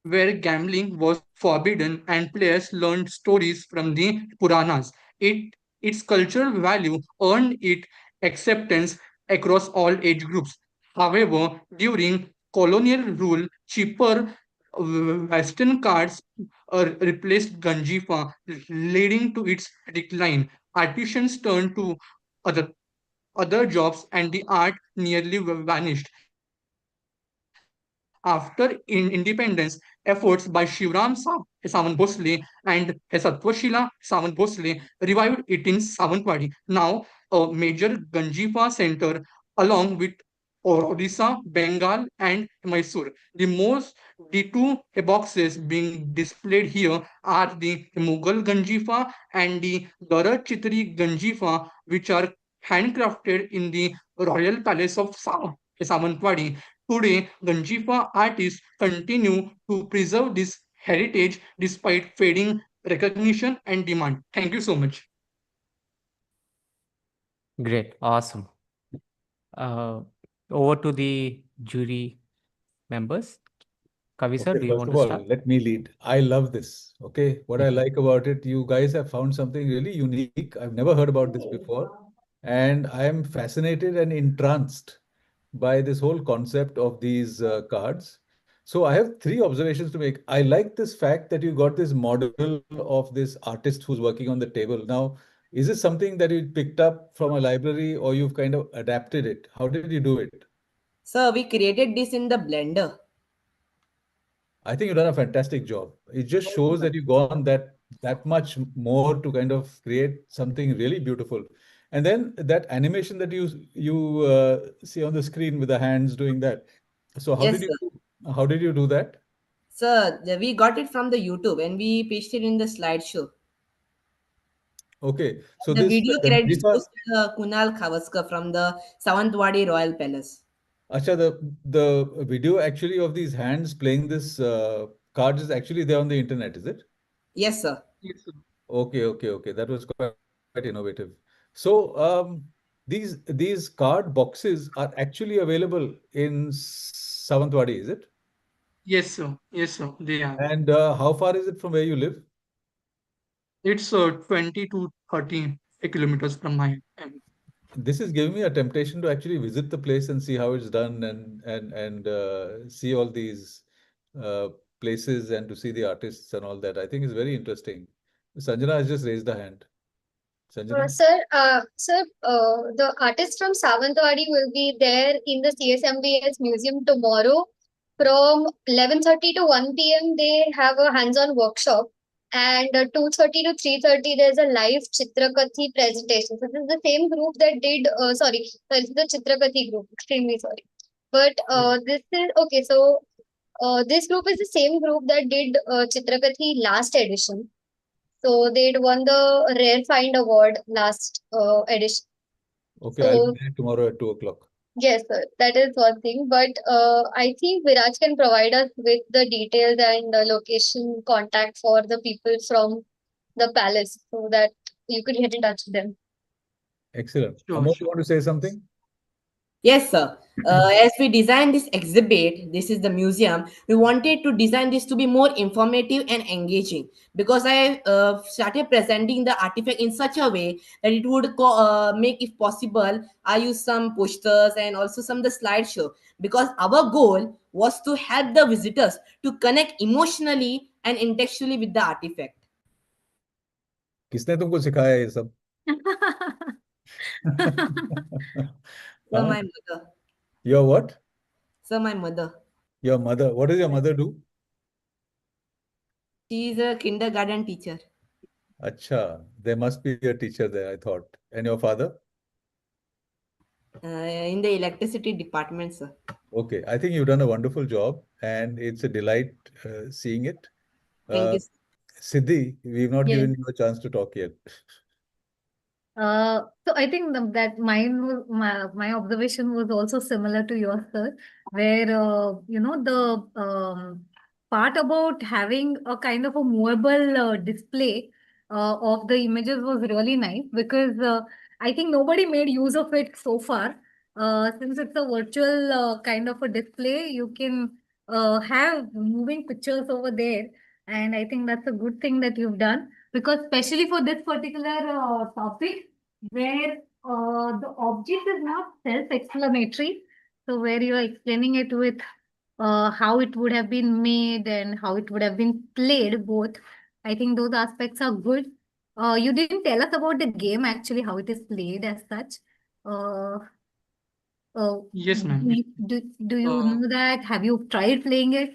where gambling was forbidden and players learned stories from the Puranas. Its cultural value earned it acceptance across all age groups. However, during colonial rule, cheaper Western cards replaced Ganjifa, leading to its decline. Artisans turned to other other jobs and the art nearly vanished. After independence, efforts by Shivram Savan Bhosle and Satvashila Savan Bhosle revived it in Savantwadi, now a major Ganjifa center along with Odisha, Bengal, and Mysore. The two boxes being displayed here are the Mughal Ganjifa and the Darat Chitri Ganjifa, which are handcrafted in the Royal Palace of Savantwadi. Today, Ganjifa artists continue to preserve this heritage despite fading recognition and demand. Thank you so much. Great, awesome. Uh, Over to the jury members. Kavi sir, Okay, do you first want of to all, start? let me lead. I love this. Okay, what I like about it, you guys have found something really unique. I've never heard about this before. And I am fascinated and entranced by this whole concept of these cards. So I have three observations to make. I like this fact that you got this model of this artist who's working on the table. Now, is it something that you picked up from a library or you've kind of adapted it? How did you do it? Sir, we created this in the blender. I think you've done a fantastic job. It just shows that you've gone that much more to kind of create something really beautiful. And then that animation that you see on the screen with the hands doing that. So Yes, sir. how did you do that? Sir, we got it from the YouTube and we pasted in the slideshow. Okay, so The this video credits Ganjifa, goes to Kunal Khavaskar from the Savantwadi Royal Palace. Acha, the video actually of these hands playing this cards is actually there on the internet, is it? Yes, sir. Okay. That was quite innovative. So, these card boxes are actually available in Savantwadi, is it? Yes, sir. Yes, sir. They are. And how far is it from where you live? It's 20 to 30 kilometers from my end. This is giving me a temptation to actually visit the place and see how it's done and see all these uh, places and to see the artists and all that. I think it's very interesting. Sanjana has just raised a hand. Sanjana? The artist from Sawantwadi will be there in the CSMBS museum tomorrow from 11:30 to 1 p.m. They have a hands-on workshop, and 2:30 to 3:30 there's a live Chitrakathi presentation. So this is the same group that did. This is the Chitrakathi group. Extremely sorry, but this is okay. So this group is the same group that did Chitrakathi last edition. So they'd won the Rare Find Award last edition. Okay, I'll So be there tomorrow at 2 o'clock. yes, sir, that is one thing. But I think Viraj can provide us with the details and location contact for the people from the palace so that you could get in touch with them. Excellent. Sure, Amol, you sure. want to say something? Yes, sir. As we designed this exhibit, this is the museum, we wanted to design this to be more informative and engaging because I started presenting the artifact in such a way that it would make, if possible, I use some posters and also some the slideshow because our goal was to help the visitors to connect emotionally and intellectually with the artifact. किसने तुमको सिखाया ये सब? So Huh? my mother. Your what? So my mother. Your mother. What does your mother do? She is a kindergarten teacher. Acha, there must be a teacher there, I thought. And your father? In the electricity department, sir. Okay, I think you've done a wonderful job, and it's a delight seeing it. Thank you. Siddhi, we've not Yes. given you a chance to talk yet. So I think that my observation was also similar to yours, sir, where the part about having a kind of a movable display of the images was really nice because I think nobody made use of it so far. Since it's a virtual kind of a display, you can have moving pictures over there, and I think that's a good thing that you've done because especially for this particular topic where the object is not self-explanatory. So where you are explaining it with how it would have been made and how it would have been played, both. I think those aspects are good. You didn't tell us about the game actually, how it is played as such. Uh, Yes, ma'am. do you know that? Have you tried playing it?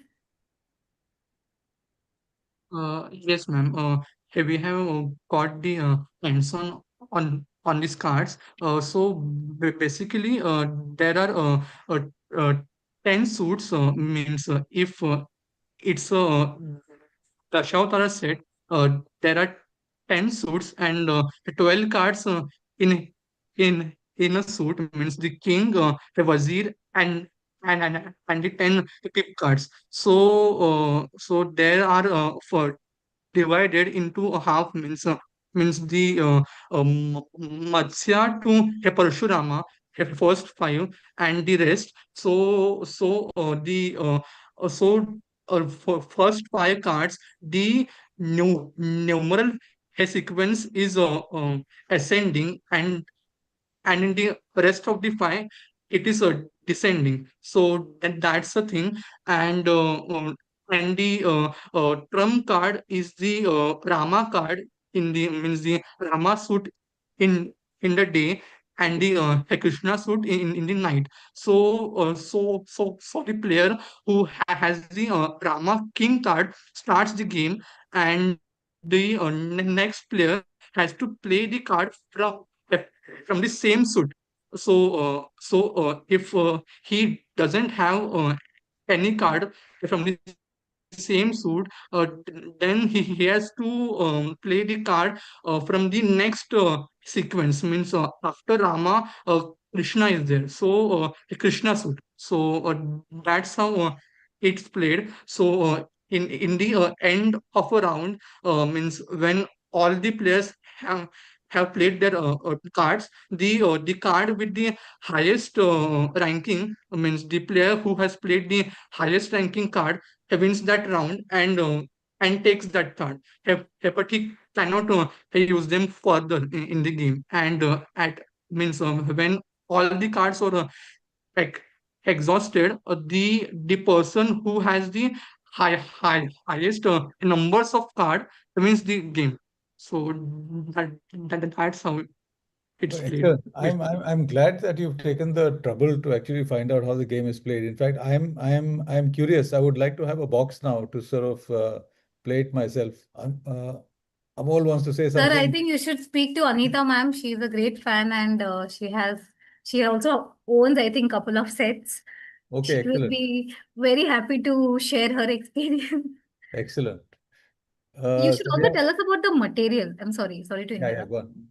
Yes, ma'am. We have got the hands-on on these cards. So basically, there are uh, 10 suits. Means if it's a Dashavatara set, there are 10 suits and 12 cards in in a suit means the king, the wazir, and the 10 pip cards. So there are for divided into a half means the Matsya to Parshurama, first five, and the rest. For first five cards, the numeral sequence is ascending, and in the rest of the five it is descending. So that's the thing. And uh, um, and the trump card is the rama card in the means the rama suit in the day, and the krishna suit in the night. So the player who has the rama king card starts the game, and the next player has to play the card from the same suit. If he doesn't have any card from the same suit, then he has to play the card from the next sequence. Means after Rama, Krishna is there. The Krishna suit. That's how it's played. In the end of a round, means when all the players have played their cards, the card with the highest ranking means the player who has played the highest ranking card wins that round, and takes that card. But he cannot use them further in the game. And at means when all the cards are ex- exhausted, the person who has the highest numbers of card wins the game. So that's how it's played. Excellent. I'm glad that you've taken the trouble to actually find out how the game is played. In fact, I'm curious. I would like to have a box now to sort of play it myself. Amol wants to say Sir, I something. think you should speak to Anita ma'am. She's a great fan and she also owns, I think, couple of sets. Okay, She will excellent. be very happy to share her experience. Excellent. You should So we also have, tell us about the material. I'm sorry to yeah, interrupt. go on.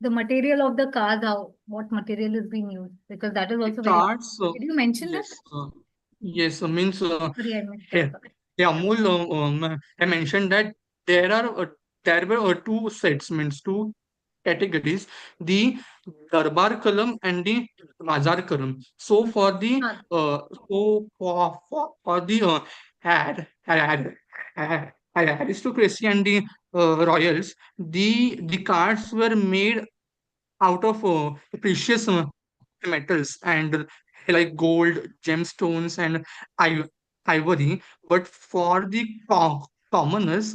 The material of the cars, what material is being used, because that is It also very. starts, Did you mention that? yes, yes, means Sorry, I missed that. yeah, yeah, Amul, I mentioned that there were two sets, means two categories, the Darbar column and the Mazar column. So for the for the aristocracy and the royals, the cards were made out of precious metals and like gold, gemstones, and i- ivory. But for the commoners,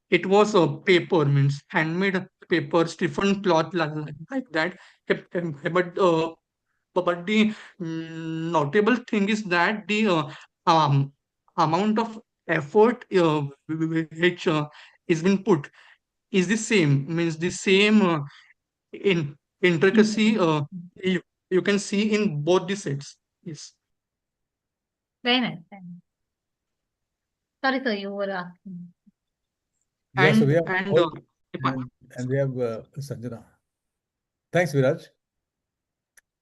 it was paper, means handmade paper, stiffened cloth like that. But but the notable thing is that the amount of effort which is been put is the same, means the same in intricacy you, you can see in both the sets. Yes. Very nice. Very nice. Sorry, sir, you were asking. Yeah, so we have And all, and we have Sanjana. Thanks, Viraj.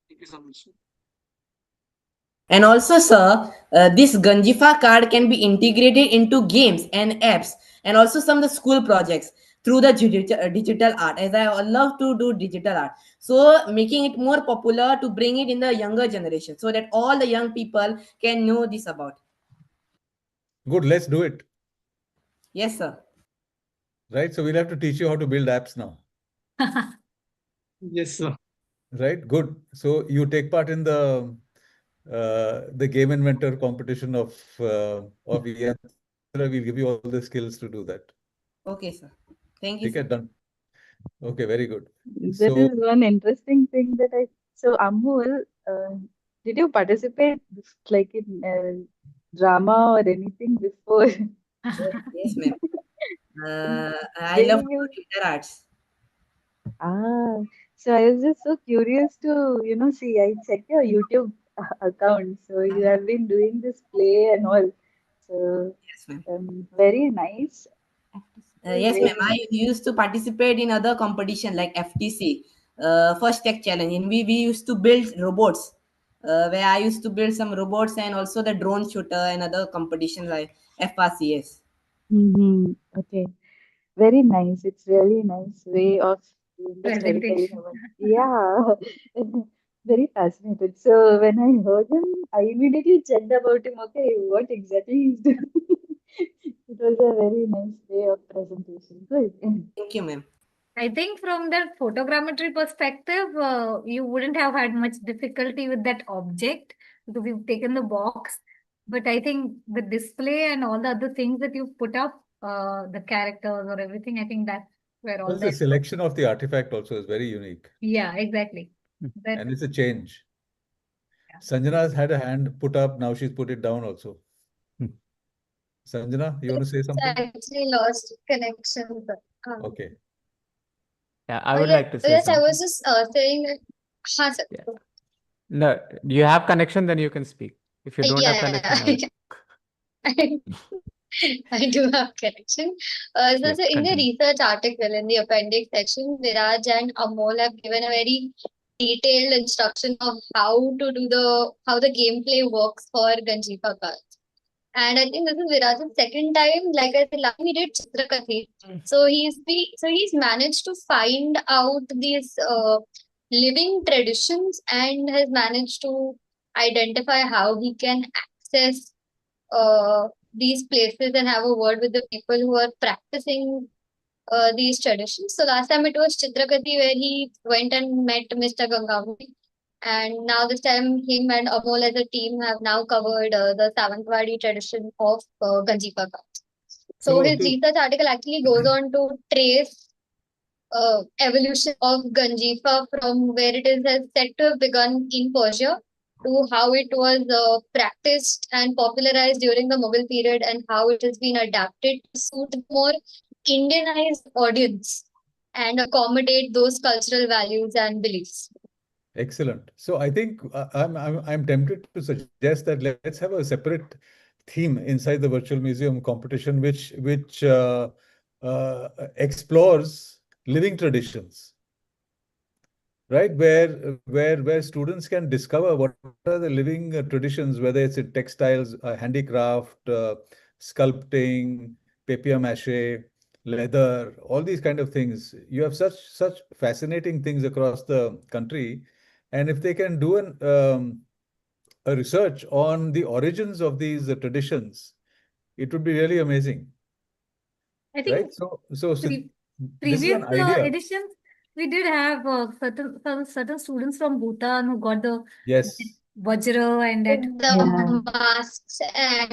thank you so much. And also, sir, this Ganjifa card can be integrated into games and apps, and also some of the school projects through the digital art. As I love to do digital art, so making it more popular to bring it in the younger generation, so that all the young people can know this about. Good, let's do it. Yes, sir. Right, so we'll have to teach you how to build apps now. Yes, sir. Right, good. So you take part in the game inventor competition of e-Yantra. We'll give you all the skills to do that. Okay, sir. Thank you, Okay, sir. done. Okay, very good. There So is one interesting thing that so Amul, did you participate like in drama or anything before? Yes, ma'am. I love When to you do theater arts. so I was just so curious to, see, I checked your YouTube account. So you have been doing this play and all. So Yes, ma'am. very nice. Yes, ma'am. Very I nice. used to participate in other competition like FTC, First Tech Challenge, and we used to build robots. Where I used to build some robots and also the drone shooter and other competition like FRCS. Okay. Very nice. It's really nice way of doing the storytelling. Presentation. Yeah, very fascinated. So when I heard him, I immediately checked about him. Okay, what exactly he's doing? It was a very nice way of presentation. Good. Thank you, ma'am. I think from that photogrammetry perspective, you wouldn't have had much difficulty with that object because you've taken the box. But I think the display and all the other things that you've put up, the characters or everything, I think that's where all plus the that. selection of the artifact also is very unique. Yeah, exactly. That, And it's a change. Sanjana has had a hand put up, now she's put it down also. Sanjana, you want to say I something? actually lost connection. But, Okay. Yeah, I oh, would yeah, like to say yes, I something. was just saying that. Sir. No, you have connection, then you can speak. If you don't have connection, I will. I do have connection. Yes, So in the continue. research article in the appendix section, Viraj and Amol have given a very detailed instruction of how the gameplay works for Ganjifa cards. And I think this is Viraj's second time. Like I said, last time he did Chitrakathi. So he's managed to find out these living traditions and has managed to identify how he can access these places and have a word with the people who are practicing these traditions. So last time it was Chitrakati where he went and met Mr. Gangamudi. And now this time him and Amol as a team have now covered the Savantwadi tradition of Ganjifa cards. So So his to research article actually goes on to trace evolution of Ganjifa from where it is has said to have begun in Persia to how it was practiced and popularized during the Mughal period and how it has been adapted to suit the more Indianized audience and accommodate those cultural values and beliefs. Excellent. So I think I'm tempted to suggest that let's have a separate theme inside the virtual museum competition, which explores living traditions, right? Where students can discover what are the living traditions, whether it's in textiles, handicraft, sculpting, papier-mâché, leather, all these kind of things. You have such fascinating things across the country, and if they can do a research on the origins of these traditions, it would be really amazing, I think right? So pre this is previous an idea. editions, we did have certain students from Bhutan who got the Yes. Vajra and that. The masks and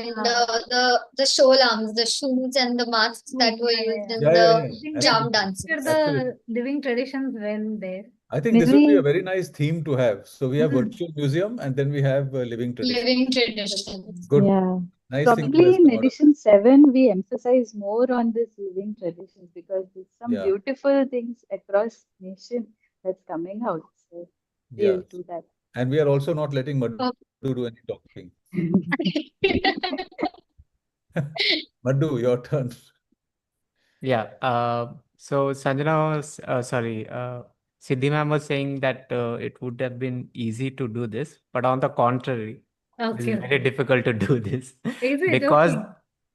the show arms, the shoes and the masks that were used in the I think charm they dances. captured the living traditions well there. I think this would be a Maybe very nice theme to have. So we have Mhm. virtual museum and then we have living tradition. Living traditions. Good. yeah. Nice thing that Probably has in come out of it. edition 7, we emphasize more on this living traditions because there's some Yeah. beautiful things across nation that's coming out. So Yeah. we'll do that. And we are also not letting Madhu do any talking. Madhu, your turn. Yeah. So Sanjana was, Siddhi ma'am was saying that it would have been easy to do this, but on the contrary, it is Okay. very difficult to do this Is it? because Okay.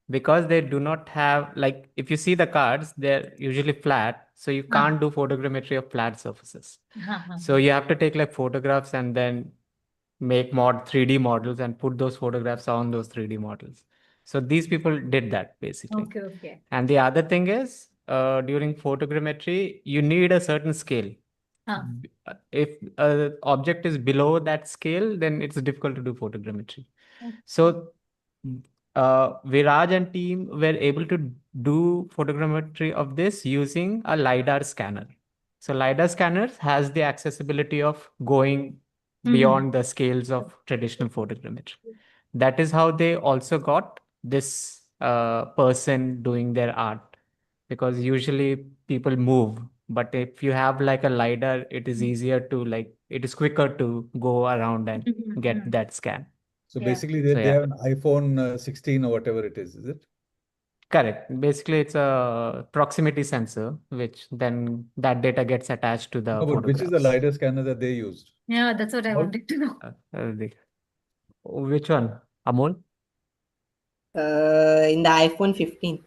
because they do not have, like, if you see the cards, they're usually flat, so you can't do photogrammetry of flat surfaces. So you have to take like photographs and then make 3D models and put those photographs on those 3D models. So these people did that basically. Okay, okay. And the other thing is, during photogrammetry, you need a certain scale. If an object is below that scale, then it's difficult to do photogrammetry. So Viraj and team were able to do photogrammetry of this using a LiDAR scanner. So LiDAR scanners has the accessibility of going beyond the scales of traditional photogrammetry. That is how they also got this person doing their art, because usually people move, but if you have like a LiDAR, it is easier to, like, it is quicker to go around and get that scan. So Yeah. basically they, So they yeah. have an iPhone 16 or whatever it is it? Correct. Basically, it's a proximity sensor, which then that data gets attached to the No, but which is the photographs. LiDAR scanner that they used? Yeah, that's what I wanted to know. Which one? Amol? In the iPhone 15.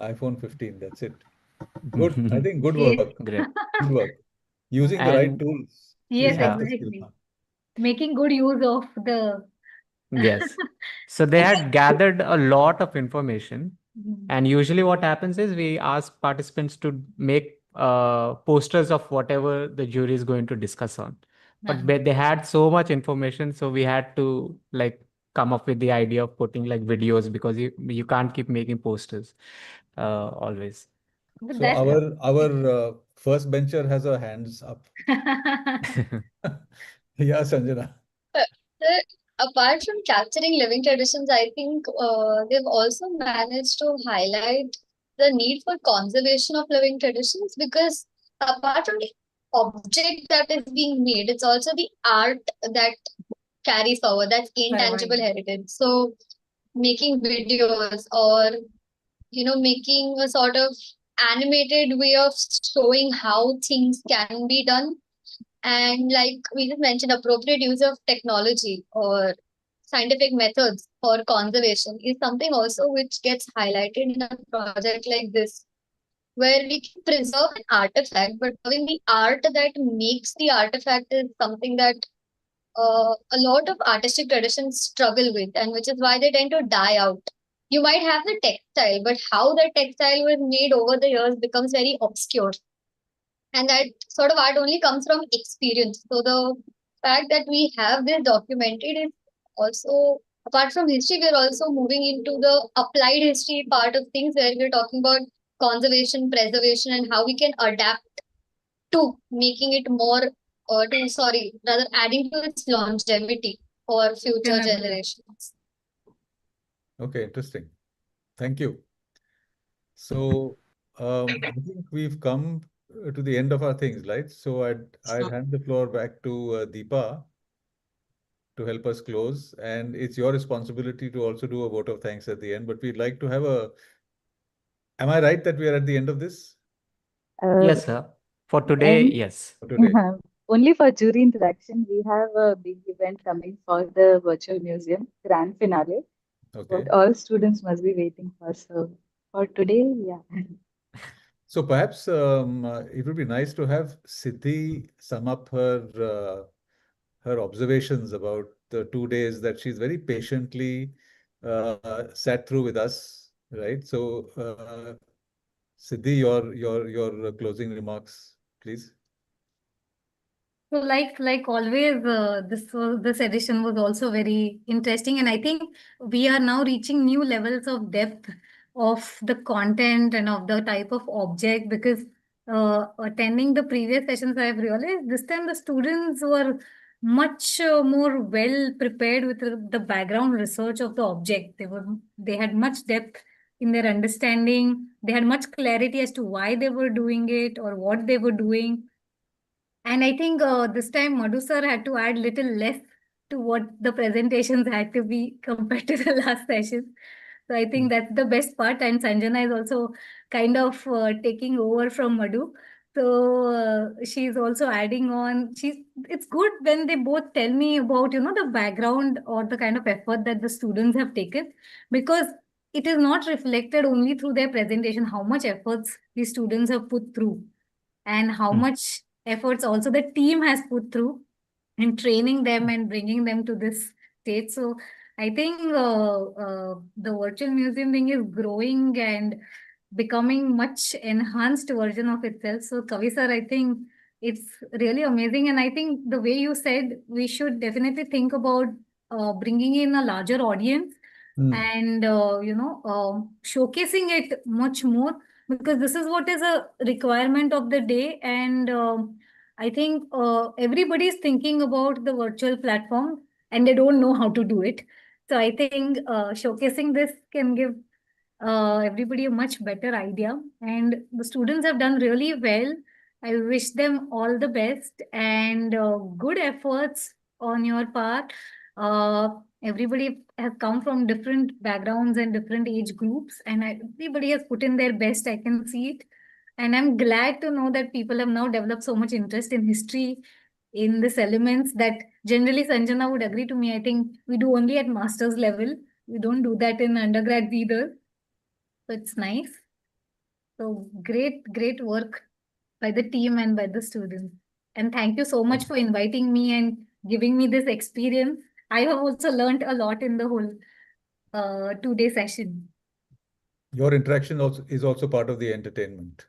iPhone 15, that's it. Good. I think good Yes. work. Great. Good work. Using the right And tools Yes, is half the skill. exactly. Making good use of the yes. So they had gathered a lot of information. And usually what happens is we ask participants to make posters of whatever the jury is going to discuss on. But they had so much information, so we had to like come up with the idea of putting like videos, because you can't keep making posters always. But So that's our first bencher has her hands up. Yeah, Sanjana. Apart from capturing living traditions, I think they've also managed to highlight the need for conservation of living traditions because apart from the object that is being made, it's also the art that carries forward, that's intangible heritage. So making videos or making a sort of animated way of showing how things can be done and like we just mentioned, appropriate use of technology or scientific methods for conservation is something also which gets highlighted in a project like this, where we can preserve an artifact, but having the art that makes the artifact is something that a lot of artistic traditions struggle with, and which is why they tend to die out. You might have the textile, but how the textile was made over the years becomes very obscure. And that sort of art only comes from experience. So the fact that we have this documented is also, apart from history, we're also moving into the applied history part of things where we're talking about conservation, preservation, and how we can adapt to making it more, rather adding to its longevity for future generations. Okay, interesting. Thank you. So I think we've come to the end of our things, right? So I'd hand the floor back to Deepa to help us close, and it's your responsibility to also do a vote of thanks at the end. But we'd like to have a. Am I right that we are at the end of this? Yes, sir. For today, And yes. For today. only for jury interaction, we have a big event coming for the virtual museum grand finale. Okay. What all students must be waiting for. So for today, yeah. So perhaps it would be nice to have Siddhi sum up her observations about the 2 days that she's very patiently sat through with us, right? So Siddhi, your closing remarks, please. So like always, this edition was also very interesting, and I think we are now reaching new levels of depth of the content and of the type of object, because attending the previous sessions, I have realized this time the students were much more well prepared with the background research of the object. They had much depth in their understanding. They had much clarity as to why they were doing it or what they were doing. And I think this time Madhu sir had to add little less to what the presentations had to be compared to the last session. So I think that's the best part. And Sanjana is also kind of taking over from Madhu. So she's also adding on. It's good when they both tell me about, the background or the kind of effort that the students have taken, because it is not reflected only through their presentation, how much efforts the students have put through and how much efforts also the team has put through in training them and bringing them to this state. So I think the virtual museum thing is growing and becoming much enhanced version of itself. So Kavi sir, I think it's really amazing. And I think the way you said, we should definitely think about bringing in a larger audience and showcasing it much more, because this is what is a requirement of the day. And I think everybody is thinking about the virtual platform and they don't know how to do it. So I think showcasing this can give everybody a much better idea. And the students have done really well. I wish them all the best and good efforts on your part. Uh, Everybody has come from different backgrounds and different age groups, and everybody has put in their best. I can see it. And I'm glad to know that people have now developed so much interest in history, in these elements that generally Sanjana would agree to me. I think we do only at master's level. We don't do that in undergrad either. So it's nice. So great work by the team and by the students. And thank you so much for inviting me and giving me this experience. I have also learned a lot in the whole 2-day session. Your interaction also is also part of the entertainment.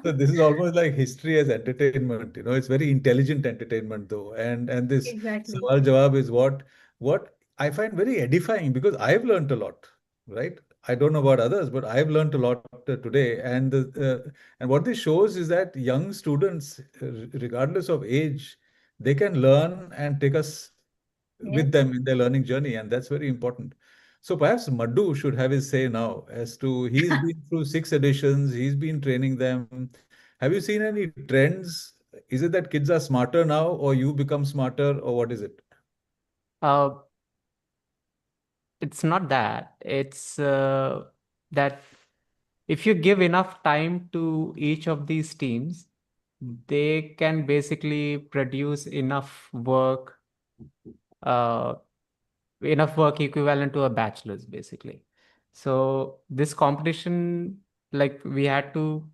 So this is almost like history as entertainment. It's very intelligent entertainment though. And this Exactly. Sawal Jawab is what I find very edifying, because I've learned a lot, right? I don't know about others, but I've learned a lot today. And what this shows is that young students, regardless of age, they can learn and take us with them in their learning journey, and that's very important. So perhaps Madhu should have his say now as to he's been through 6 editions, he's been training them. Have you seen any trends? Is it that kids are smarter now, or you become smarter, or what is it? Uh, it's not that. It's that if you give enough time to each of these teams, they can basically produce uh, enough work equivalent to a bachelor's, basically. So this competition, like, we had to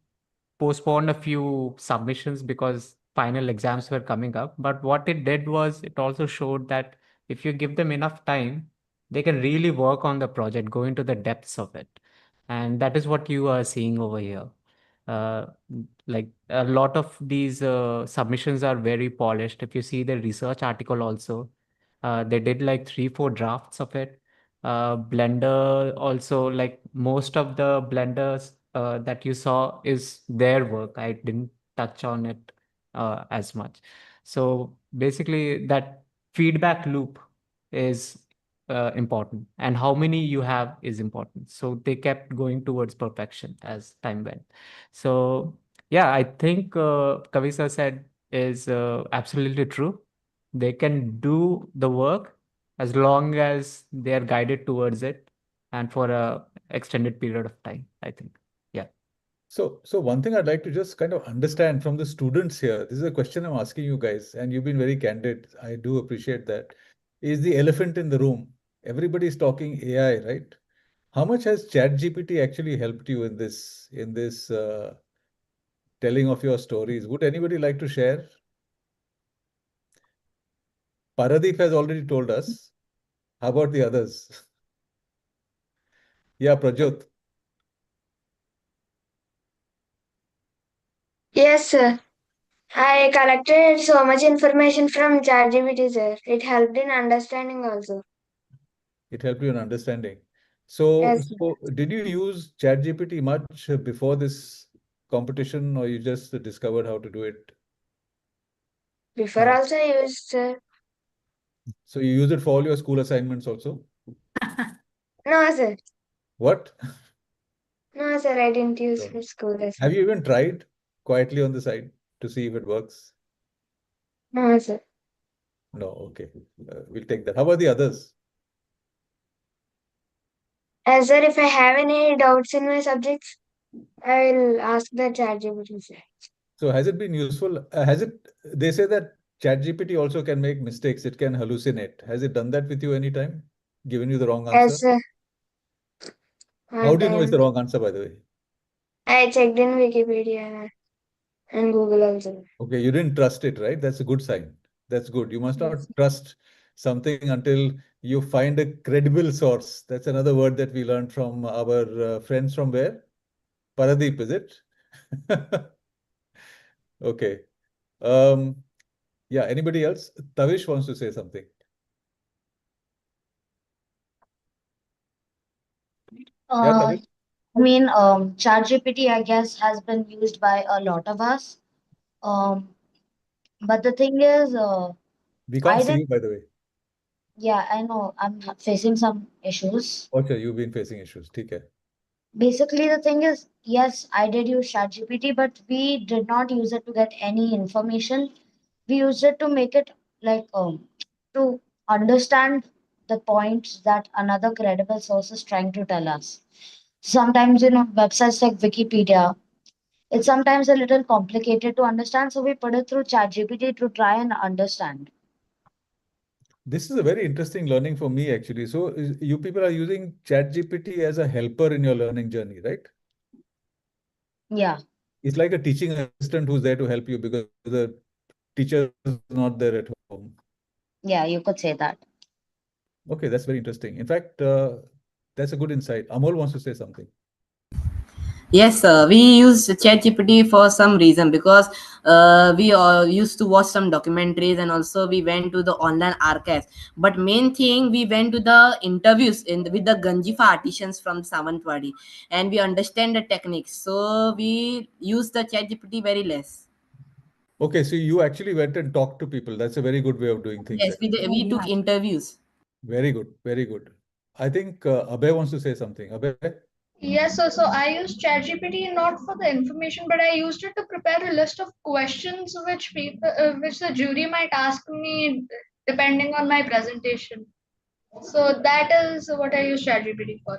postpone a few submissions because final exams were coming up. But what it did was it also showed that if you give them enough time, they can really work on the project, go into the depths of it. And that is what you are seeing over here. Uh, like, a lot of these submissions are very polished. If you see the research article also, they did like 3, 4 drafts of it. Blender also, like most of the blenders that you saw is their work. I didn't touch on it as much. So basically, that feedback loop is important, and how many you have is important. So they kept going towards perfection as time went. So yeah, I think Kavisa said is absolutely true. They can do the work as long as they are guided towards it and for a extended period of time, I think. Yeah. So one thing I'd like to just kind of understand from the students here, this is a question I'm asking you guys, and you've been very candid. I do appreciate that. Is the elephant in the room? Everybody's talking AI, right? How much has ChatGPT actually helped you in this telling of your stories? Would anybody like to share? Paradeep has already told us. How about the others? Yeah, Prajot. Yes, sir. I collected so much information from ChatGPT, sir. It helped in understanding also. It helped you in understanding. So, Yes, sir. so did you use ChatGPT much before this competition, or you just discovered how to do it Before now? also I used, sir. So you use it for all your school assignments also? No, sir. What? No, sir, I didn't use Don't. for school Have lesson. you even tried quietly on the side to see if it works? No, sir. No, okay. We'll take that. How about the others? As sir, if I have any doubts in my subjects, I will ask the ChatGPT, sir. So has it been useful? They say that ChatGPT also can make mistakes. It can hallucinate. Has it done that with you anytime? Given you the wrong answer? Yes, sir. How One do you know it's the time wrong answer, by the way? I checked in Wikipedia and Google also. Okay, you didn't trust it, right? That's a good sign. That's good. You must Yes. not trust something until you find a credible source. That's another word that we learned from our friends from where? Paradeep, is it? Okay. Um, yeah, anybody else? Tavish wants to say something. Yeah, Tavish? ChatGPT, I guess, has been used by a lot of us. But the thing is, We can't I see didn't, you, by the way. yeah, I know I'm facing some issues. Okay, you've been facing issues. Okay. Basically, the thing is, yes, I did use ChatGPT, but we did not use it to get any information. We used it to make it like to understand the points that another credible source is trying to tell us. Sometimes, websites like Wikipedia, it's sometimes a little complicated to understand, so we put it through ChatGPT to try and understand. This is a very interesting learning for me, actually. So, you people are using ChatGPT as a helper in your learning journey, right? Yeah, It's like a teaching assistant who's there to help you because the teacher is not there at home. yeah, you could say that. Okay, that's very interesting. In fact, that's a good insight. Amol wants to say something. Yes, we use ChatGPT for some reason because we used to watch some documentaries and also we went to the online archives. But main thing, we went to the interviews with the Ganjifa artisans from Savantwadi and we understand the techniques. So we use the ChatGPT very less. Okay, so you actually went and talked to people. That's a very good way of doing things, Yes, actually. we took interviews. Very good, very good. I think Abhay wants to say something. Abhay? Yes, so I used ChatGPT not for the information, but I used it to prepare a list of questions which which the jury might ask me depending on my presentation. So that is what I use ChatGPT for.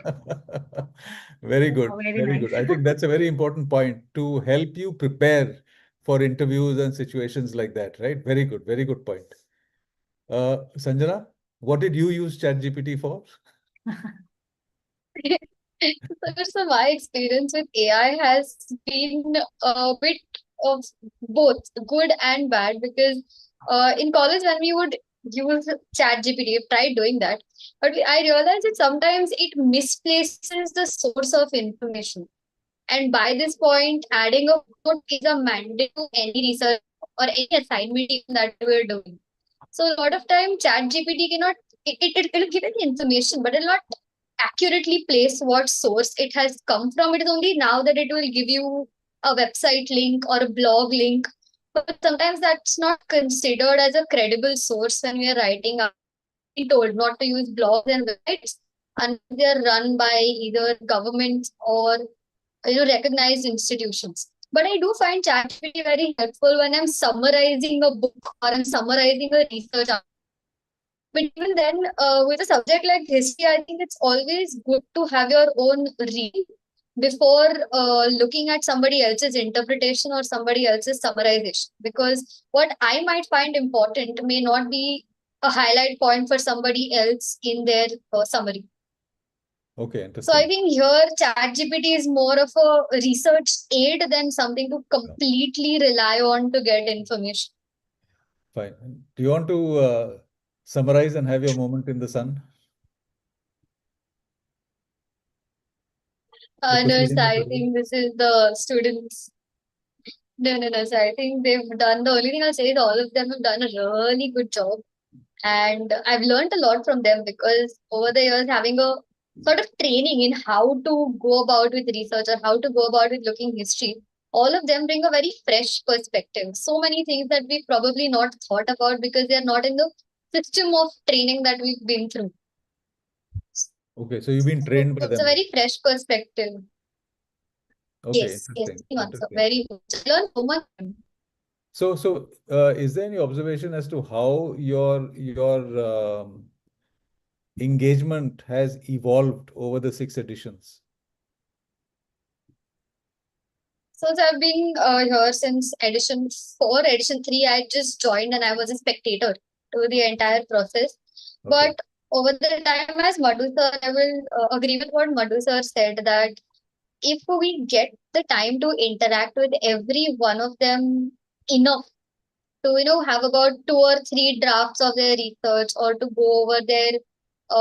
Very good, Oh, very very nice. good. I think that's a very important point to help you prepare for interviews and situations like that, right? Very good point. Sanjana, what did you use ChatGPT for? So my experience with AI has been a bit of both good and bad because in college when we would use ChatGPT, we tried doing that, but I realized that sometimes it misplaces the source of information. And by this point, adding a footnote is a mandate to any research or any assignment even that we're doing. So a lot of time ChatGPT cannot it'll give you the information, but it'll not accurately place what source it has come from. It is only now that it will give you a website link or a blog link, but sometimes that's not considered as a credible source when we are writing. Being told not to use blogs and websites unless they are run by either governments or recognized institutions. But I do find ChatGPT very helpful when I'm summarizing a book or I'm summarizing a research article. But even then, with a subject like history, I think it's always good to have your own read before looking at somebody else's interpretation or somebody else's summarization. Because what I might find important may not be a highlight point for somebody else in their summary. Okay, So interesting. I think here ChatGPT is more of a research aid than something to completely rely on to get information. Fine. Do you want to summarize and have your moment in the sun? The No, proceeding so of I the day? think this is the students. No. So I think they've done, the only thing I'll say is all of them have done a really good job. And I've learned a lot from them because over the years, having a sort of training in how to go about with research or how to go about with looking history, all of them bring a very fresh perspective. So many things that we've probably not thought about because they're not in the system of training that we've been through. Okay, so you've been trained by It's a them. very fresh perspective. Okay, Yes, interesting. so very good. I learned so much. So, is there any observation as to how your engagement has evolved over the 6 editions? So I've been here since edition 4. Edition 3, I just joined and I was a spectator to the entire process. But over the time, as Madhu sir, I will agree with what Madhu sir said, that if we get the time to interact with every one of them enough to have about 2 or 3 drafts of their research or to go over their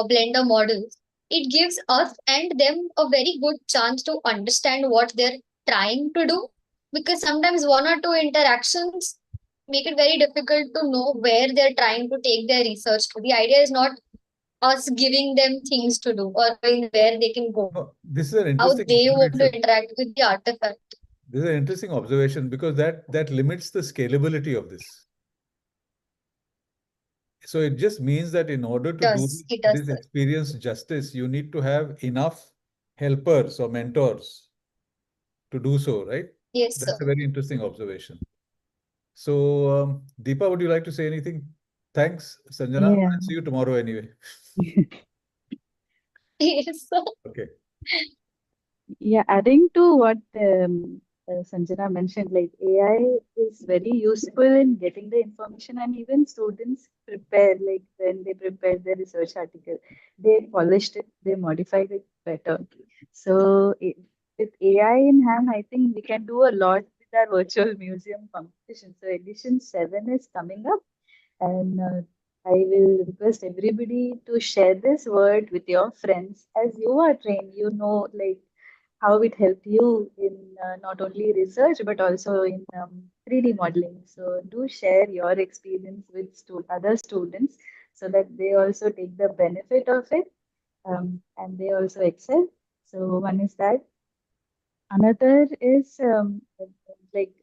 blender models, it gives us and them a very good chance to understand what they're trying to do, because sometimes 1 or 2 interactions make it very difficult to know where they're trying to take their research to. The idea is not us giving them things to do or where they can go, This is an how interesting they want to observation. interact with the artifact. This is an interesting observation because that limits the scalability of this. So it just means that in order to do It does, this sir. experience justice, you need to have enough helpers or mentors to do so, right? Yes, That's sir. a very interesting observation. So, Deepa, would you like to say anything? Thanks, Sanjana. Yeah. I'll see you tomorrow anyway. Yes, sir. Okay. Yeah, adding to what Sanjana mentioned, like AI is very useful in getting the information, and even students prepare, like when they prepare their research article, they polished it, they modified it better. So with AI in hand, I think we can do a lot with our virtual museum competition. So edition 7 is coming up, and I will request everybody to share this word with your friends. As you are trained, you know, like how it helped you in not only research but also in 3D modeling. So do share your experience with other students so that they also take the benefit of it, and they also excel. So one is that. Another is like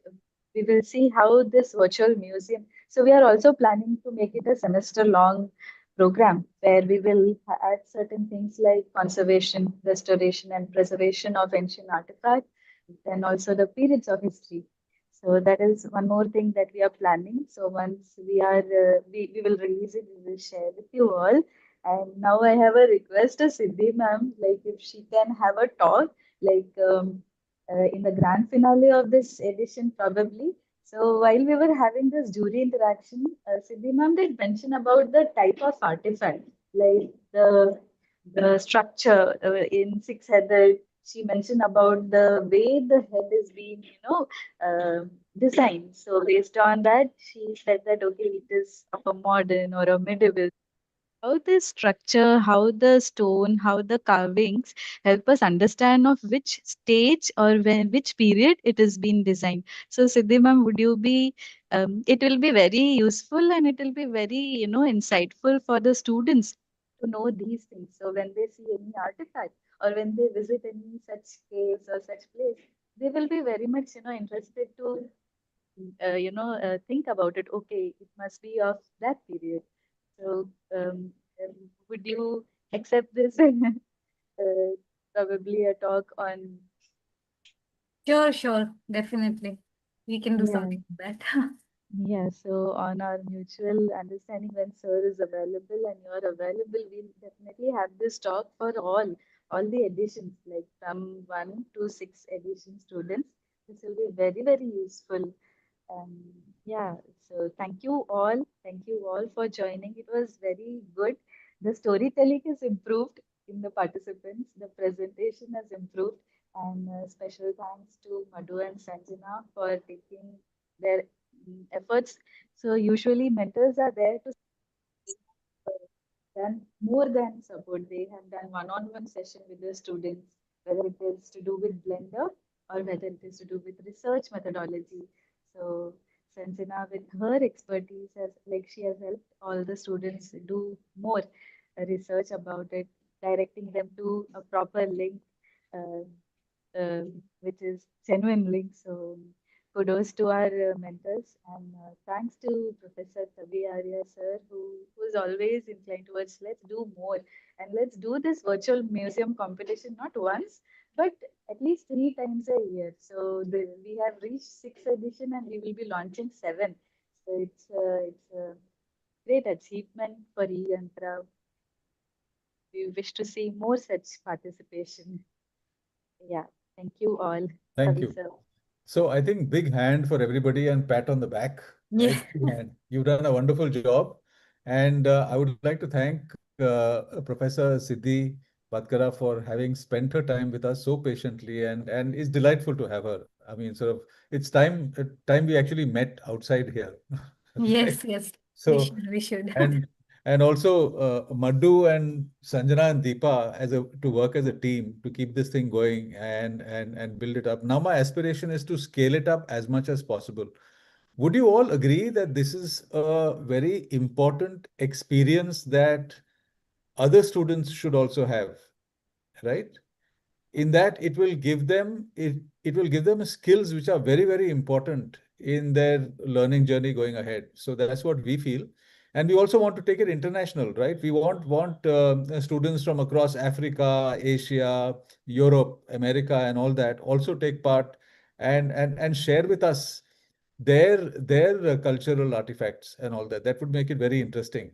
we will see how this virtual museum. So we are also planning to make it a semester-long program where we will add certain things like conservation, restoration, and preservation of ancient artifacts, and also the periods of history. So that is one more thing that we are planning. So once we will release it, we will share with you all. And now I have a request to Siddhi ma'am, like if she can have a talk, like in the grand finale of this edition, probably. So while we were having this jury interaction, Siddhi ma'am did mention about the type of artifact, like the structure in six-headed. She mentioned about the way the head is being, designed. So based on that, she said that okay, it is of a modern or a medieval. How the structure, how the stone, how the carvings help us understand of which stage or which period it has been designed. So Siddhi ma'am, would you be, it will be very useful and it will be very, insightful for the students to know these things. So when they see any artifact or when they visit any such caves or such place, they will be very much, interested to, think about it. Okay, it must be of that period. So, would you accept this? Probably a talk on. Sure, definitely. We can do Yeah. something like that. Yeah, so on our mutual understanding, when sir is available and you're available, we'll definitely have this talk for all the editions, like from 1 to 6 edition students. This will be very, very useful. Yeah, so thank you all for joining. It was very good. The storytelling is improved in the participants. The presentation has improved. And special thanks to Madhu and Sanjana for taking their efforts. So usually mentors are there to done more than support. They have done one-on-one session with the students, whether it is to do with Blender or whether it is to do with research methodology. So Sanjana, with her expertise, has like she has helped all the students do more research about it, directing them to a proper link. Uh, which is genuine link. So kudos to our mentors and thanks to Professor Tabi Arya sir who's always inclined towards let's do more and let's do this virtual museum competition not once but at least 3 times a year. So we have reached 6th edition and we will be launching 7. So it's a great achievement for e-Yantra. We wish to see more such participation. Yeah, thank you all. Thank Kavi you. sir. So I think big hand for everybody and pat on the back, Yeah. right? Big hand. You've done a wonderful job. And I would like to thank Professor Siddhi Bhatkara for having spent her time with us so patiently and it's delightful to have her. I mean, sort of, it's time we actually met outside here. Right? Yes. So, We should. and also Madhu and Sanjana and Deepa to work as a team to keep this thing going and build it up. Now my aspiration is to scale it up as much as possible. Would you all agree that this is a very important experience that other students should also have, right? In that it will give them skills which are very, very important in their learning journey going ahead. So that's what we feel. And we also want to take it international, right? We want students from across Africa, Asia, Europe, America, and all that also take part and share with us their cultural artifacts and all that. That would make it very interesting.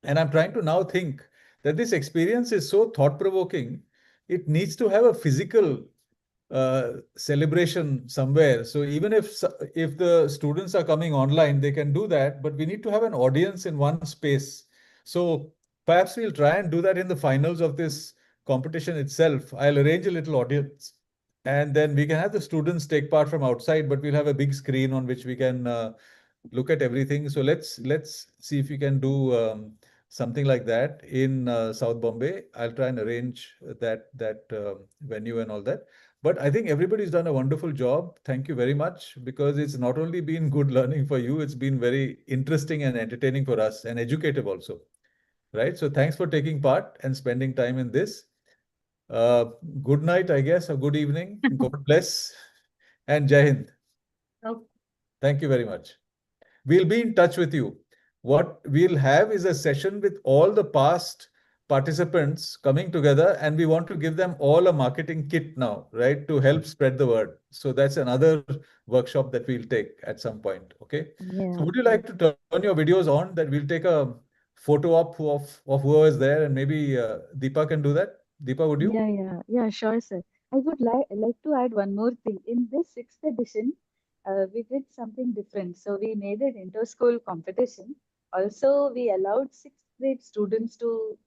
And I'm trying to now think that this experience is so thought-provoking, it needs to have a physical celebration somewhere. So even if the students are coming online, they can do that, but we need to have an audience in one space. So perhaps we'll try and do that in the finals of this competition itself. I'll arrange a little audience, and then we can have the students take part from outside, but we'll have a big screen on which we can look at everything. So let's see if we can do something like that in South Bombay. I'll try and arrange that venue and all that. But I think everybody's done a wonderful job. Thank you very much because it's not only been good learning for you, it's been very interesting and entertaining for us and educative also. Right? So thanks for taking part and spending time in this. Uh, Good night, I guess, or good evening. God bless and Jai Hind. Okay. Thank you very much. We'll be in touch with you. What we'll have is a session with all the past participants coming together, and we want to give them all a marketing kit now, right, to help spread the word. So that's another workshop that we'll take at some point. Okay. Yeah. So would you like to turn your videos on? That we'll take a photo up of whoever is there, and maybe Deepa can do that. Deepa, would you? Yeah, sure, sir. I would like to add one more thing. In this 6th edition, we did something different. So we made an inter-school competition. Also, we allowed 6th grade students to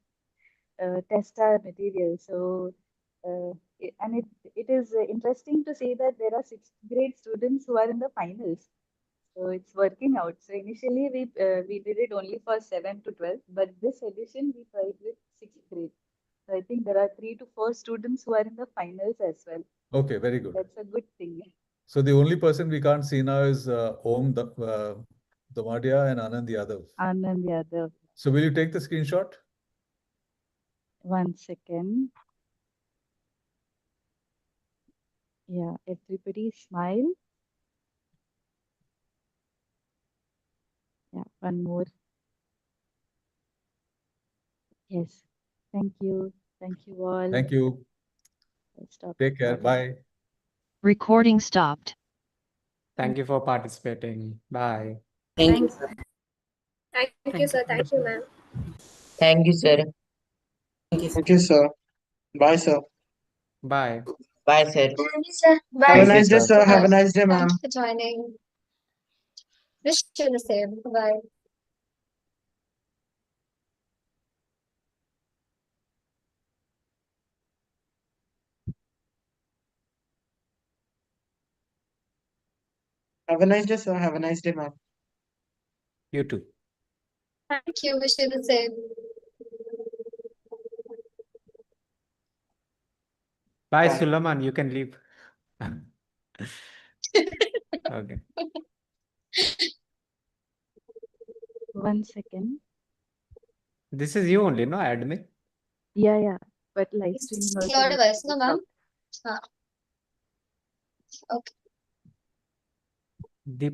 test our material. So, it is interesting to see that there are 6th grade students who are in the finals. So it's working out. So initially we did it only for 7 to 12, but this edition we tried with 6th grade. So I think there are 3 to 4 students who are in the finals as well. Okay, very good. That's a good thing. So the only person we can't see now is Om Damadia and Anand Yadav. Anand Yadav. So will you take the screenshot? 1 second. Yeah, everybody smile. Yeah, one more. Yes. Thank you. Thank you all. Thank you. Stop Take care. recording. Bye. Recording stopped. Thank you for participating. Bye. Thank you, sir. Thank you, sir. Thank you, ma'am. Thank you, sir. Thank you, sir. Bye, sir. Bye. Bye, sir. Thank you, sir. Bye. Have a Thank you, nice day, sir. sir. Have a Bye. nice day, Thank ma'am. you for joining. Wish you the same. Bye. Have a nice day, sir. Have a nice day, ma'am. You too. Thank you. Wish you the same. Bye, Bye. Suleiman. You can leave. Okay. 1 second. This is you only, no, admin? Yeah. But live It's streaming also your needs device, to no, be ma'am? stopped. Okay. The